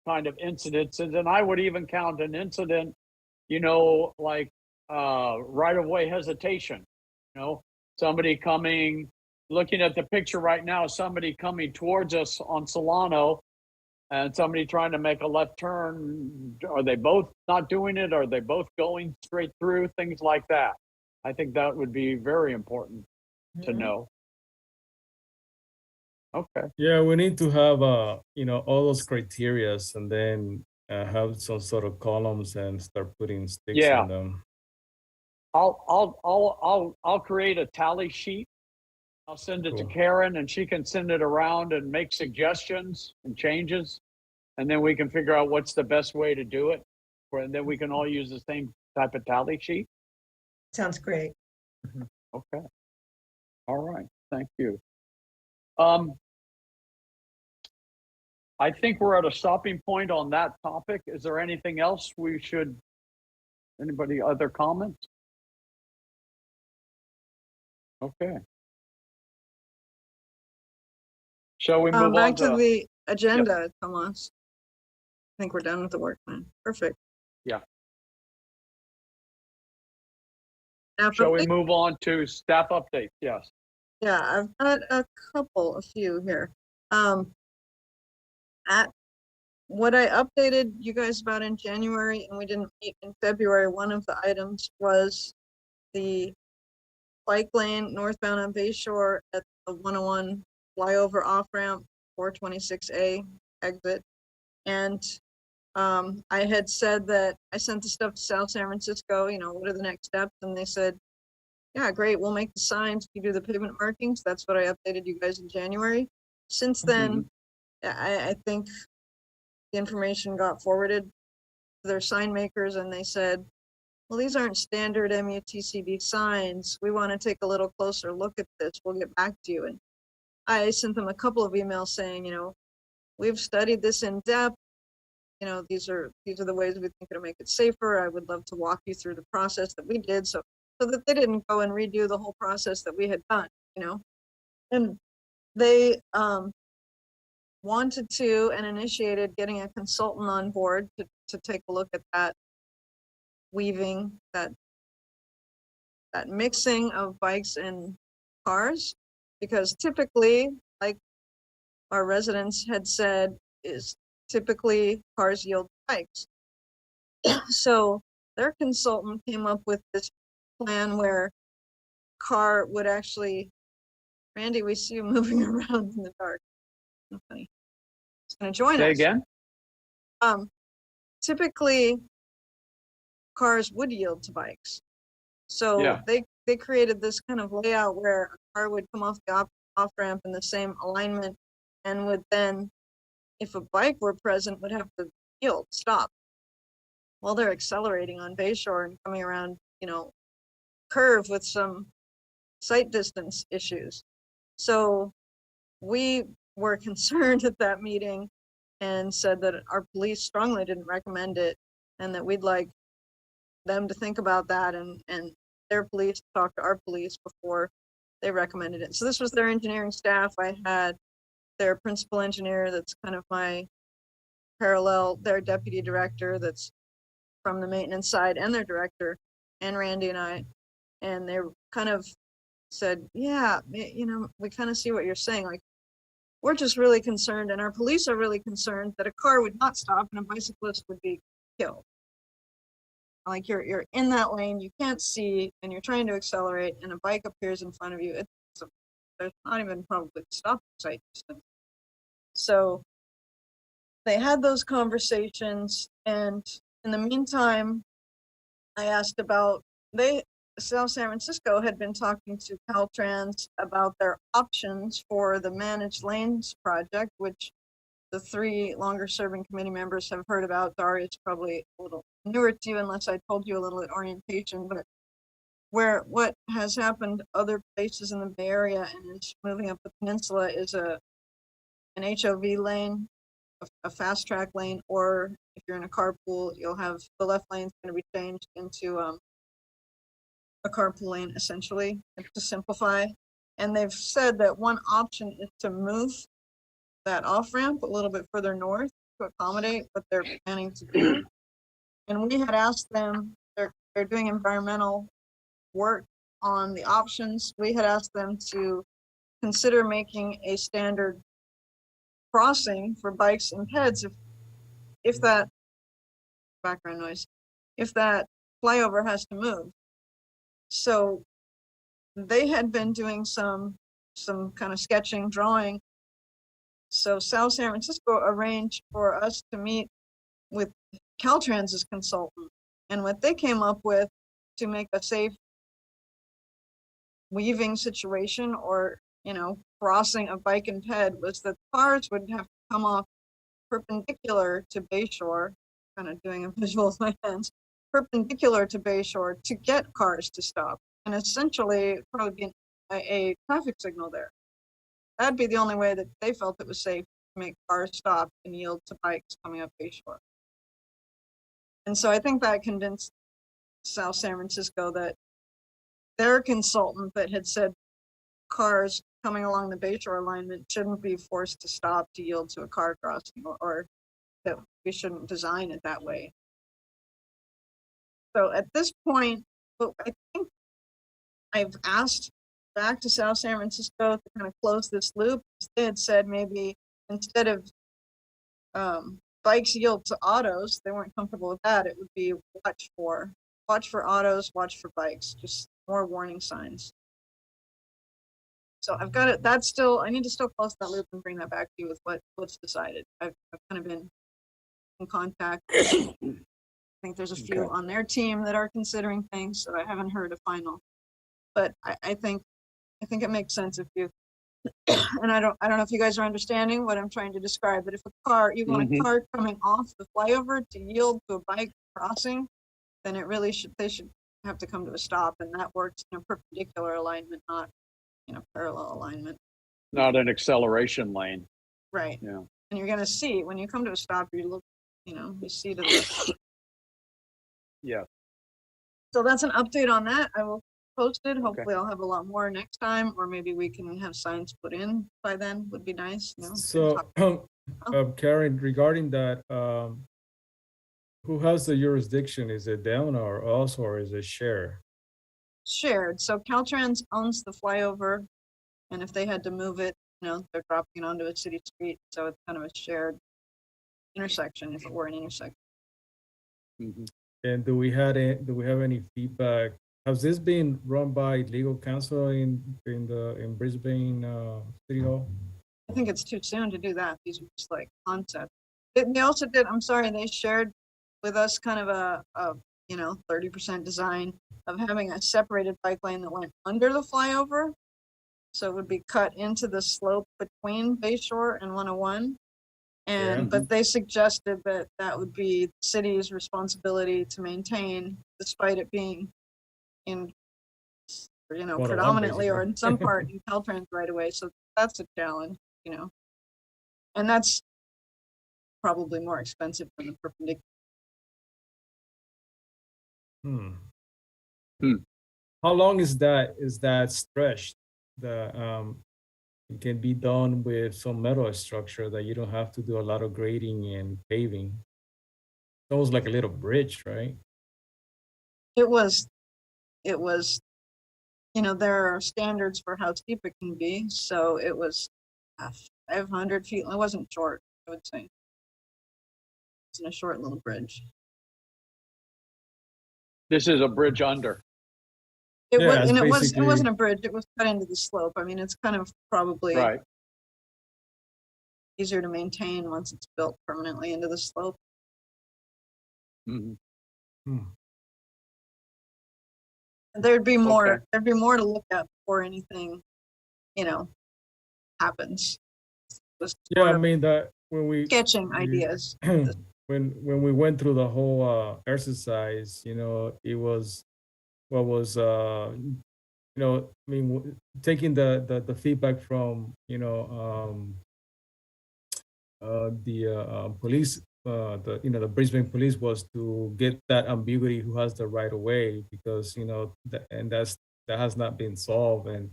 kind of incidents. And then I would even count an incident, like right-of-way hesitation, somebody coming, looking at the picture right now, somebody coming towards us on Solano and somebody trying to make a left turn. Are they both not doing it? Are they both going straight through? Things like that. I think that would be very important to Mhm. know. Okay. Yeah, we need to have, all those criterias and then have some sort of columns and start putting sticks Yeah. on them. I'll create a tally sheet. I'll send it to Cool. Karen and she can send it around and make suggestions and changes. And then we can figure out what's the best way to do it. And then we can all use the same type of tally sheet. Sounds great. Okay. All right. Thank you. I think we're at a stopping point on that topic. Is there anything else anybody other comments? Okay. Shall we move on Back to the agenda, Tomas. I think we're done with the work plan. Perfect. Yeah. Staff Shall we update? move on to staff updates? Yes. Yeah, I've got a few here. At what I updated you guys about in January and we didn't meet in February, one of the items was the bike lane northbound on Bayshore at the 101 flyover off ramp 426A exit. And I had said that I sent the stuff to South San Francisco, what are the next steps? And they said, yeah, great, we'll make the signs, you do the pavement markings. That's what I updated you guys in January. Since then, I think the information got forwarded to their sign makers and they said, well, these aren't standard MUTCD signs. We want to take a little closer look at this. We'll get back to you. And I sent them a couple of emails saying, we've studied this in depth. These are the ways we think it'll make it safer. I would love to walk you through the process that we did so that they didn't go and redo the whole process that we had done, And they wanted to and initiated getting a consultant on board to take a look at that weaving, that mixing of bikes and cars, because typically, like our residents had said, is typically cars yield bikes. So their consultant came up with this plan where car would actually, Randy, we see you moving around in the dark. Funny. It's going to join Say us. again? Typically, cars would yield to bikes. So Yeah. they created this kind of layout where a car would come off the off ramp in the same alignment and would then, if a bike were present, would have to yield, stop, while they're accelerating on Bayshore and coming around, curve with some sight distance issues. So we were concerned at that meeting and said that our police strongly didn't recommend it and that we'd like them to think about that and their police talk to our police before they recommended it. So this was their engineering staff. I had their principal engineer that's kind of my parallel, their deputy director that's from the maintenance side, and their director, and Randy and I. And they kind of said, yeah, we kind of see what you're saying. Like, we're just really concerned, and our police are really concerned that a car would not stop and a bicyclist would be killed. Like you're in that lane, you can't see, and you're trying to accelerate, and a bike appears in front of you. There's not even probably stop sight distance. So they had those conversations, and in the meantime, I asked about South San Francisco had been talking to Caltrans about their options for the managed lanes project, which the 3 longer serving committee members have heard about. Daria's probably a little newer to you unless I told you a little at orientation, but what has happened other places in the Bay Area and is moving up the peninsula is an HOV lane, a fast track lane, or if you're in a carpool, you'll have the left lane is going to be changed into a carpool lane, essentially, to simplify. And they've said that one option is to move that off ramp a little bit further north to accommodate what they're planning to do. And we had asked them, they're doing environmental work on the options. We had asked them to consider making a standard crossing for bikes and peds if that background noise, if that flyover has to move. So they had been doing some kind of sketching, drawing, So South San Francisco arranged for us to meet with Caltrans's consultant, and what they came up with to make a safe weaving situation, or, you know, crossing a bike and ped, was that cars would have to come off perpendicular to Bayshore, kind of doing a visual with my hands, perpendicular to Bayshore to get cars to stop. And essentially, probably be a traffic signal there. That'd be the only way that they felt it was safe to make cars stop and yield to bikes coming up Bayshore. And so I think that convinced South San Francisco that their consultant that had said cars coming along the Bayshore alignment shouldn't be forced to stop to yield to a car crossing, or that we shouldn't design it that way. So at this point, but I think I've asked back to South San Francisco to kind of close this loop. They had said maybe instead of bikes yield to autos, they weren't comfortable with that. It would be watch for autos, watch for bikes, just more warning signs. So I've got it. That's still, I need to still close that loop and bring that back to you with what's decided. I've kind of been in contact. I think there's a few on their team that are considering things, so I haven't heard a final. But I think it makes sense if you, and I don't know if you guys are understanding what I'm trying to describe, but if you want a car coming off the flyover to yield to a bike crossing, then it really they should have to come to a stop, and that works in a perpendicular alignment, not in a parallel alignment. Not an acceleration lane. Right. Yeah. And you're gonna see when you come to a stop, you look, you see to the. Yeah. So that's an update on that. I will post it. Hopefully I'll have a lot more next time, or maybe we can have signs put in by then, would be nice. So Karen, regarding that, who has the jurisdiction? Is it them or us, or is it shared? Shared. So Caltrans owns the flyover, and if they had to move it, they're dropping it onto a city street. So it's kind of a shared intersection if it were an intersection. And do we have any feedback? Has this been run by legal counsel in Brisbane City Hall? I think it's too soon to do that. These are just like concepts. They also did, I'm sorry, they shared with us kind of a 30% design of having a separated bike lane that went under the flyover. So it would be cut into the slope between Bayshore and 101. But they suggested that that would be the city's responsibility to maintain, despite it being in, predominantly or in some part in Caltrans right away. So that's a challenge, and that's probably more expensive than the perpendicular. How long is that stretched? It can be done with some metal structure that you don't have to do a lot of grading and paving. It's almost like a little bridge, right? It was, there are standards for how steep it can be. So it was 500 feet. It wasn't short, I would say. It's in a short little bridge. This is a bridge under. It wasn't a bridge. It was cut into the slope. I mean, it's kind of probably easier to maintain once it's built permanently into the slope. There'd be more. There'd be more to look at before anything, happens. I mean that when we sketching ideas. when we went through the whole exercise, it was what was taking the feedback from the police, the Brisbane police, was to get that ambiguity who has the right of way, because that has not been solved, and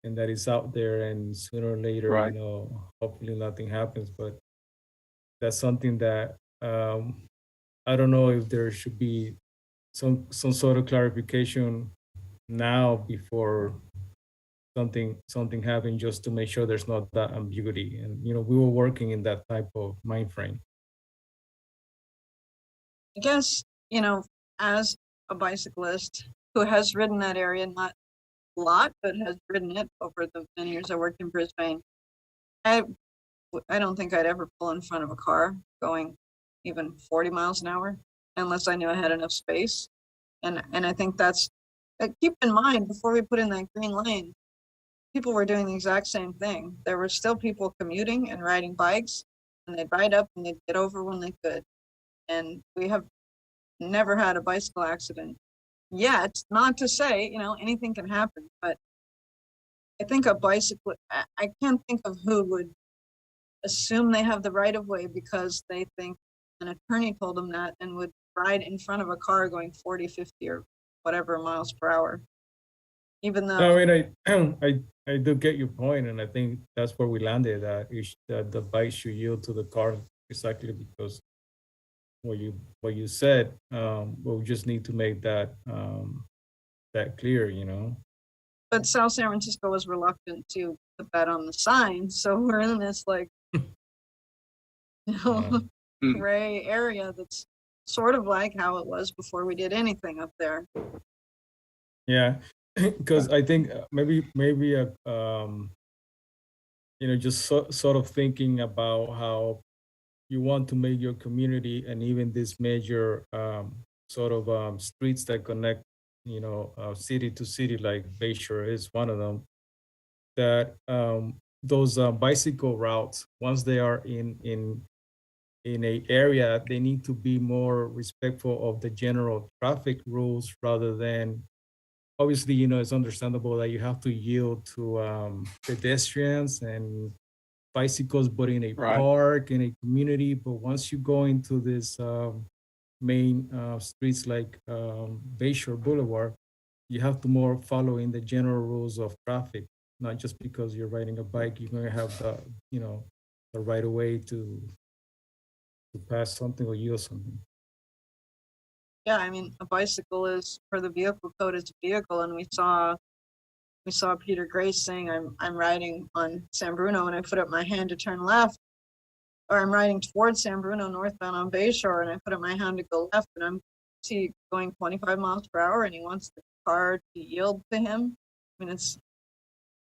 that is out there, and sooner or later hopefully nothing happens, but that's something that I don't know if there should be some sort of clarification now before something happens, just to make sure there's not that ambiguity. And we were working in that type of mind frame. I guess as a bicyclist who has ridden that area, not a lot, but has ridden it over the many years I worked in Brisbane, I I don't think I'd ever pull in front of a car going even 40 miles an hour unless I knew I had enough space. And I think that's, keep in mind, before we put in that green lane, people were doing the exact same thing. There were still people commuting and riding bikes, and they'd ride up and they'd get over when they could. And we have never had a bicycle accident yet. Not to say, you know, anything can happen, but I think a bicycle, I can't think of who would assume they have the right of way because they think an attorney told them that and would ride in front of a car going 40, 50 or whatever miles per hour. Even though, I mean, I do get your point, and I think that's where we landed, that that the bike should yield to the car exactly because what you said. But we just need to make that that clear, you know. but South San Francisco was reluctant to put that on the sign, so we're in this like, gray area that's sort of like how it was before we did anything up there. Yeah, because I think maybe you know, just sort of thinking about how you want to make your community and even this major sort of streets that connect, you know, city to city, like Bayshore is one of them, that those bicycle routes, once they are in a area, they need to be more respectful of the general traffic rules rather than, obviously, you know, it's understandable that you have to yield to pedestrians and bicycles, but in a Right. park, in a community. But once you go into this main streets like Bayshore Boulevard, you have to more follow in the general rules of traffic, not just because you're riding a bike, you're going to have the, you know, the right of way to pass something or yield something. Yeah, I mean, a bicycle is, for the vehicle code, it's a vehicle, and we saw Peter Grace saying, I'm riding on San Bruno and I put up my hand to turn left, or I'm riding towards San Bruno northbound on Bayshore and I put up my hand to go left, and I'm going 25 miles per hour and he wants the car to yield to him. I mean, it's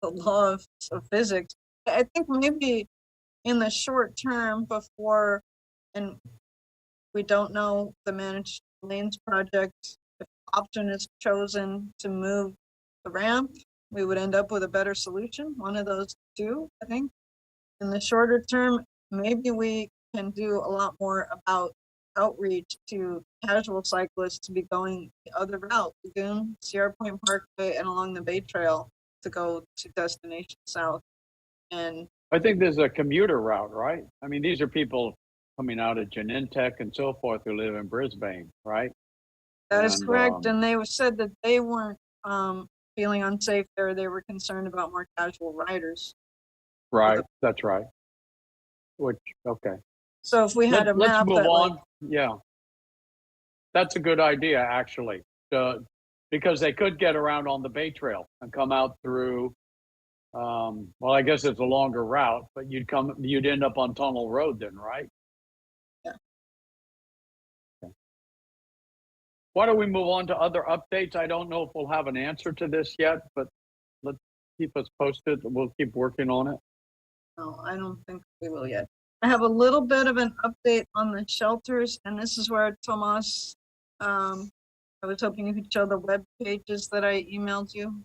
the law of physics. I think maybe in the short term before, and we don't know the managed lanes project, if option is chosen to move the ramp, we would end up with a better solution, one of those two, I think. In the shorter term, maybe we can do a lot more about outreach to casual cyclists to be going the other route, Lagoon, Sierra Point Parkway, and along the Bay Trail to go to Destination South. And I think there's a commuter route, right? I mean, these are people coming out of Genentech and so forth who live in Brisbane, right? that is And, correct. And they said that they weren't feeling unsafe there. They were concerned about more casual riders. Right, that's right. Which, okay. So if we had a Let's map move that on. like, Yeah. That's a good idea, actually. Because they could get around on the Bay Trail and come out through, well, I guess it's a longer route, but you'd end up on Tunnel Road then, right? Yeah. Okay. Why don't we move on to other updates? I don't know if we'll have an answer to this yet, but let's keep us posted. We'll keep working on it. no, I don't think we will yet. I have a little bit of an update on the shelters, and this is where Tomas, I was hoping you could show the web pages that I emailed you.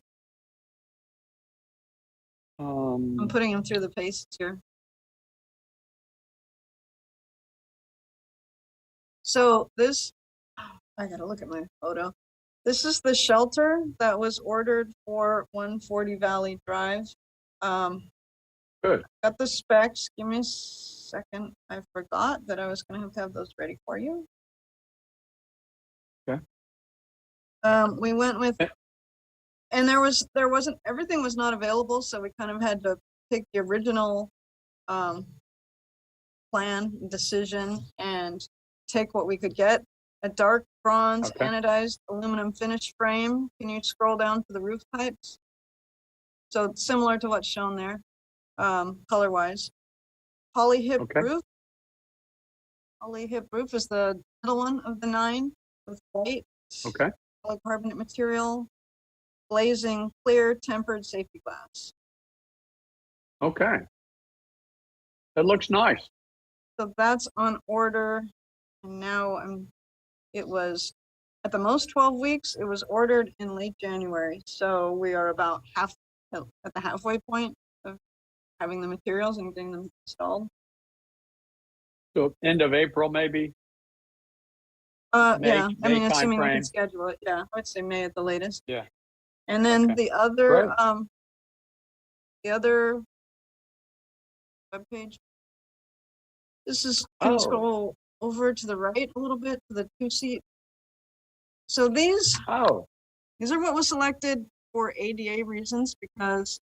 I'm putting them through the paces here. So this, I gotta look at my photo. This is the shelter that was ordered for 140 Valley Drive. Good. Got the specs. Give me a second. I forgot that I was gonna have to have those ready for you. Okay. We went with, and there wasn't, everything was not available, so we kind of had to pick the original plan, decision, and take what we could get. A dark bronze Okay. anodized aluminum finish frame. Can you scroll down to the roof types? So it's similar to what's shown there, color wise. Poly hip Okay. roof. Poly hip roof is the middle one of the 9 with white Okay. polycarbonate material, glazing, clear tempered safety glass. Okay. It looks nice. So that's on order. And now it was at the most 12 weeks. It was ordered in late January. So we are about at the halfway point of having the materials and getting them installed. So end of April, maybe. May- Yeah, I mean, May assuming we can timeframe. schedule it, yeah, I'd say May at the latest. Yeah. And then Okay. the other, Great. the other webpage. This is, can you Oh. scroll over to the right a little bit to the 2-seat. So these Oh, are what was selected for ADA reasons because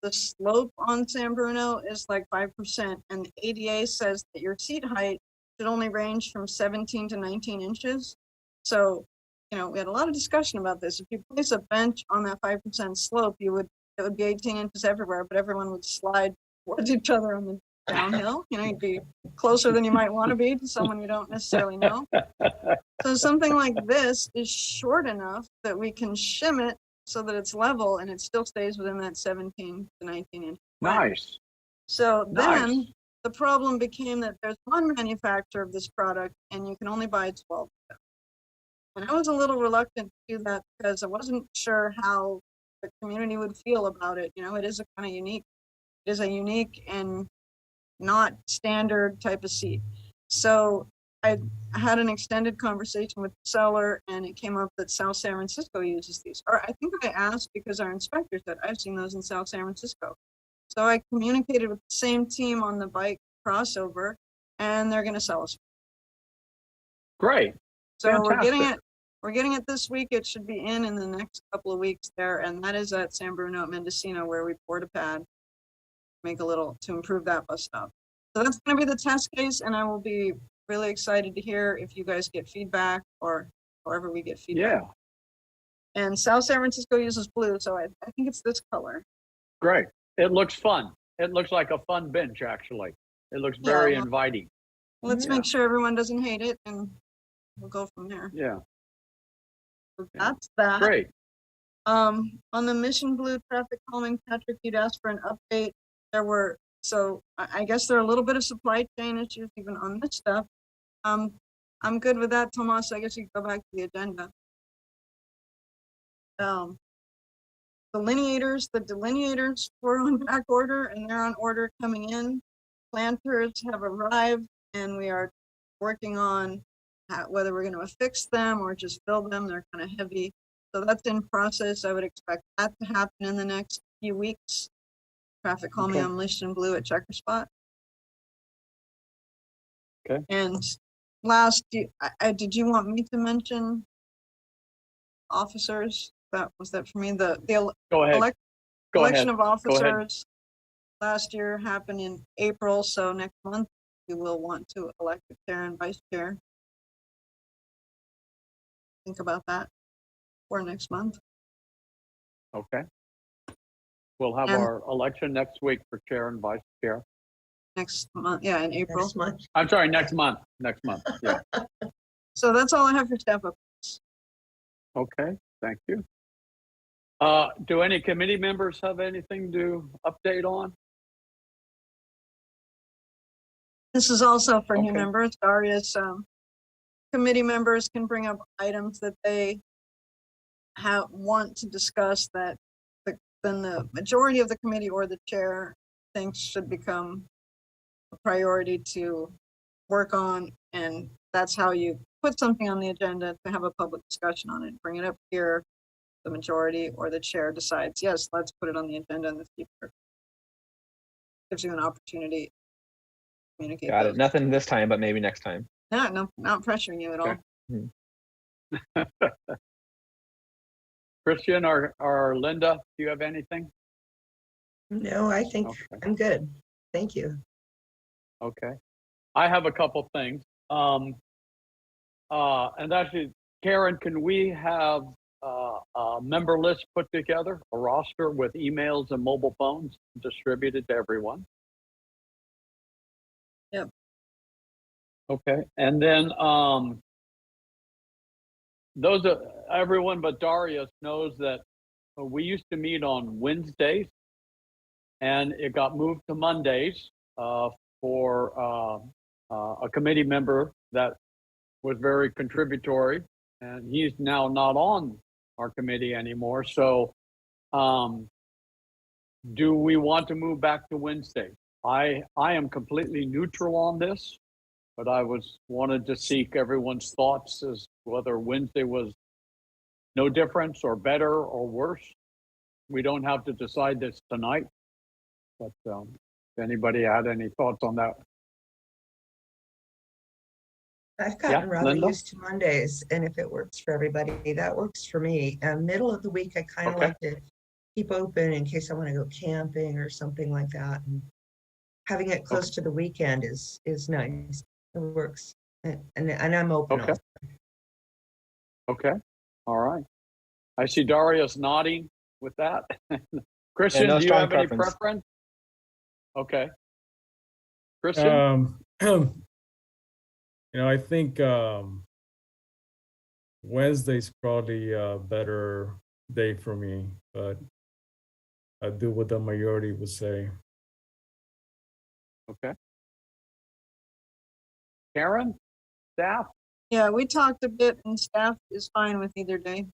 the slope on San Bruno is like 5%, and the ADA says that your seat height should only range from 17 to 19 inches. So, you know, we had a lot of discussion about this. If you place a bench on that 5% slope, it would be 18 inches everywhere, but everyone would slide towards each other on the downhill. You know, you'd be closer than you might want to be to someone you don't necessarily know. So something like this is short enough that we can shim it so that it's level and it still stays within that 17 to 19 inch. nice. So then Nice. the problem became that there's one manufacturer of this product and you can only buy 12 of them. And I was a little reluctant to do that because I wasn't sure how the community would feel about it. You know, it is a kind of unique, it is a unique and not standard type of seat. So I had an extended conversation with the seller and it came up that South San Francisco uses these. Or I think I asked because our inspector said, I've seen those in South San Francisco. So I communicated with the same team on the bike crossover and they're gonna sell us. Great. So Fantastic. we're getting it this week. It should be in the next couple of weeks there. And that is at San Bruno at Mendocino where we poured a pad, make a little to improve that bus stop. So that's gonna be the test case and I will be really excited to hear if you guys get feedback or however we get feedback. Yeah, And South San Francisco uses blue, so I think it's this color. great. It looks fun. It looks like a fun bench, actually. It looks very Yeah. inviting. Let's Yeah. make sure everyone doesn't hate it and we'll go from there. Yeah, So Yeah. that's that. great. On the Mission Blue traffic calming, Patrick, you'd asked for an update. So I guess there are a little bit of supply chain issues even on this stuff. I'm good with that, Tomas. I guess you can go back to the agenda. The delineators were on back order and they're on order coming in. Planters have arrived and we are working on whether we're going to affix them or just build them. They're kind of heavy. So that's in process. I would expect that to happen in the next few weeks. Traffic calming Okay. on Mission Blue at Checker Spot. Okay. And last, did you want me to mention officers? Was that for me? The Go ahead. Go election ahead. of officers last year happened in April, so next month we will want to elect a chair and vice chair. Think about that for next month. Okay. We'll have And- our election next week for chair and vice chair. Next month, yeah, in April. Next month. I'm sorry, next month. Next month. Yeah. So that's all I have for staff updates. Okay. Thank you. Do any committee members have anything to update on? This is also for new Okay. members. Various committee members can bring up items that they want to discuss that then the majority of the committee or the chair thinks should become a priority to work on. And that's how you put something on the agenda, to have a public discussion on it, bring it up here. The majority or the chair decides, yes, let's put it on the agenda in the future. Gives you an opportunity to communicate. Got it. those. Nothing this time, but maybe next time. No, not pressuring you at all. Okay. Christian or Linda, do you have anything? No, I think Okay. I'm good. Thank you. Okay. I have a couple things. And actually, Karen, can we have a member list put together, a roster with emails and mobile phones distributed to everyone? Yep. Okay. And then everyone but Darius knows that we used to meet on Wednesdays and it got moved to Mondays for a committee member that was very contributory, and he's now not on our committee anymore. So, do we want to move back to Wednesday? I am completely neutral on this, but I wanted to seek everyone's thoughts as whether Wednesday was no difference or better or worse. We don't have to decide this tonight, but if anybody had any thoughts on that. I've gotten Yeah, rather Linda? used to Mondays, and if it works for everybody, that works for me. Middle of the week, I kind of Okay. like to keep open in case I want to go camping or something like that. And having it close to the weekend is nice. It works, and I'm open. Okay. also. Okay, all right. I see Darius nodding with that. Christian, no do you strong have any preference. preference? Okay. Christian? I think Wednesday's probably a better day for me, but I do what the majority would say. Okay. Karen, staff? Yeah, we talked a bit and staff is fine with either day.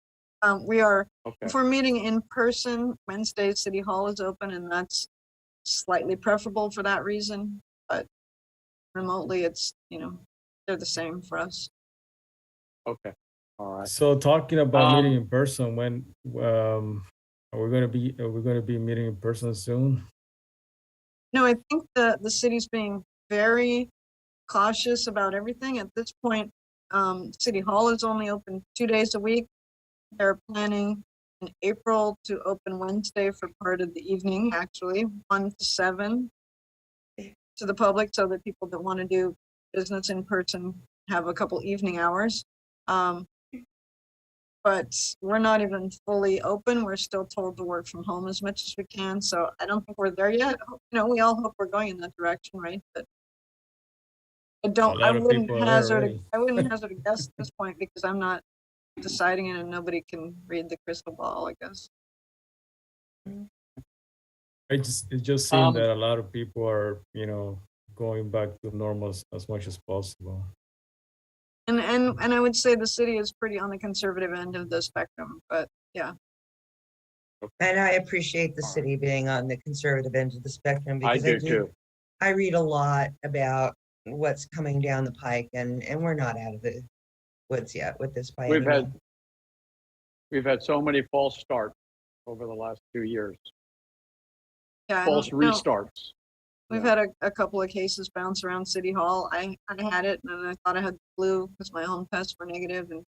We are, Okay, if we're meeting in person, Wednesday, City Hall is open and that's slightly preferable for that reason. But remotely, it's, they're the same for us. okay, all right. So talking about meeting Um, in person, when are we going to be meeting in person soon? No, I think the city's being very cautious about everything. At this point, City Hall is only open 2 days a week. They're planning in April to open Wednesday for part of the evening, actually, 1 to 7 to the public, so that people that want to do business in person have a couple evening hours. But we're not even fully open. We're still told to work from home as much as we can. So I don't think we're there yet. We all hope we're going in that direction, right? But I wouldn't hazard a guess at this point because I'm not deciding it and nobody can read the crystal ball, I guess. It just seems Um, that a lot of people are, going back to normal as much as possible. And I would say the city is pretty on the conservative end of the spectrum, but yeah. And I appreciate the city being on the conservative end of the spectrum I because do too. I read a lot about what's coming down the pike, and we're not out of the woods yet with this by any means. We've had so many false starts over the last 2 years, Yeah, false restarts. we've had a couple of cases bounce around City Hall. I had it and I thought I had the flu because my home tests were negative. And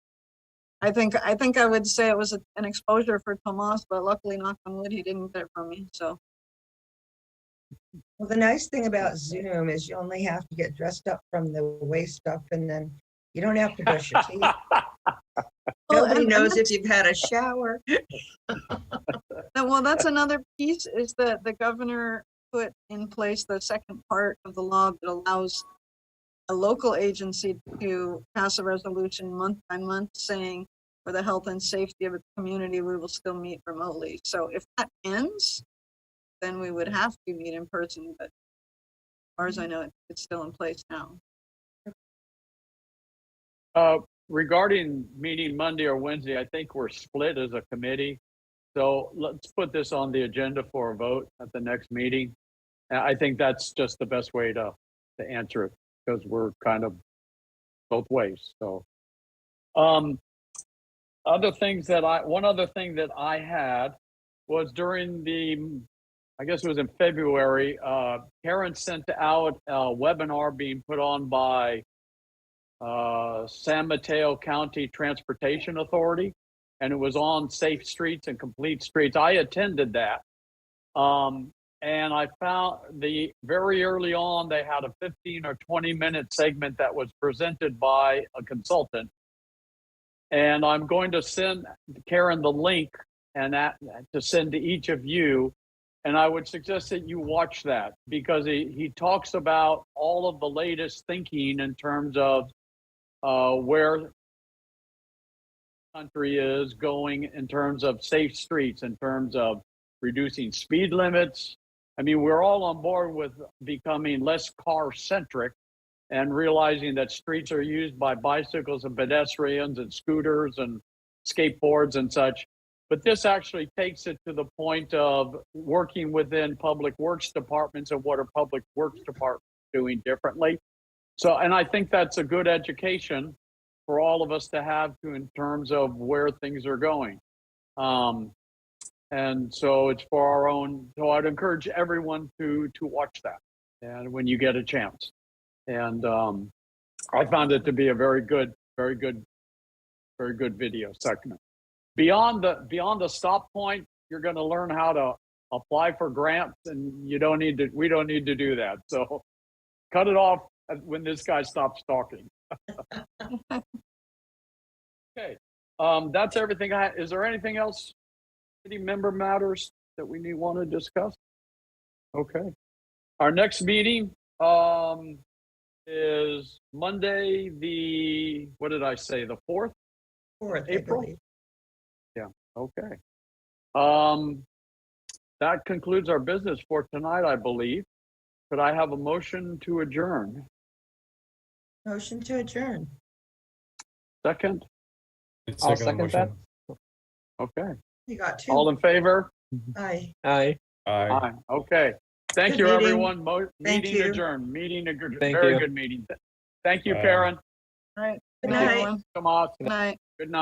I think I would say it was an exposure for Tomas, but luckily, knock on wood, he didn't get it from me. So. Well, the nice thing about Zoom is you only have to get dressed up from the waist up, and then you don't have to brush your teeth. Nobody knows if you've had a shower. Well, that's another piece is that the governor put in place the second part of the law that allows a local agency to pass a resolution month by month saying for the health and safety of the community, we will still meet remotely. So if that ends, then we would have to meet in person. But as far as I know, it's still in place now. Regarding meeting Monday or Wednesday, I think we're split as a committee. So let's put this on the agenda for a vote at the next meeting. And I think that's just the best way to answer it because we're kind of both ways. So, one other thing that I had was during I guess it was in February, Karen sent out a webinar being put on by San Mateo County Transportation Authority, and it was on safe streets and complete streets. I attended that. And I found very early on, they had a 15 or 20-minute segment that was presented by a consultant. And I'm going to send Karen the link and that to send to each of you. And I would suggest that you watch that because he talks about all of the latest thinking in terms of where the country is going in terms of safe streets, in terms of reducing speed limits, I mean, we're all on board with becoming less car-centric and realizing that streets are used by bicycles and pedestrians and scooters and skateboards and such. But this actually takes it to the point of working within public works departments and what are public works departments doing differently. So, and I think that's a good education for all of us to have to in terms of where things are going. And so it's for our own, so I'd encourage everyone to watch that and when you get a chance. And I found it to be a very good video segment. Beyond the stop point, you're going to learn how to apply for grants, and we don't need to do that. So cut it off when this guy stops talking. Okay, that's everything. Is there anything else? Any member matters that we want to discuss? Okay. Our next meeting is Monday, what did I say? The 4th? 4th, April? I believe. Yeah, okay. That concludes our business for tonight, I believe. Could I have a motion to adjourn? Motion to adjourn. Second? I'll second that. Okay. You got 2. All in favor? Aye. Aye. Aye. Aye. Okay. Thank Good you, meeting. everyone. Thank Meeting you. adjourned. Meeting adjourned. Thank Very you. good meeting. Thank you, Bye. Karen. All right. Good Thank you, night. everyone. Tomas. Good night.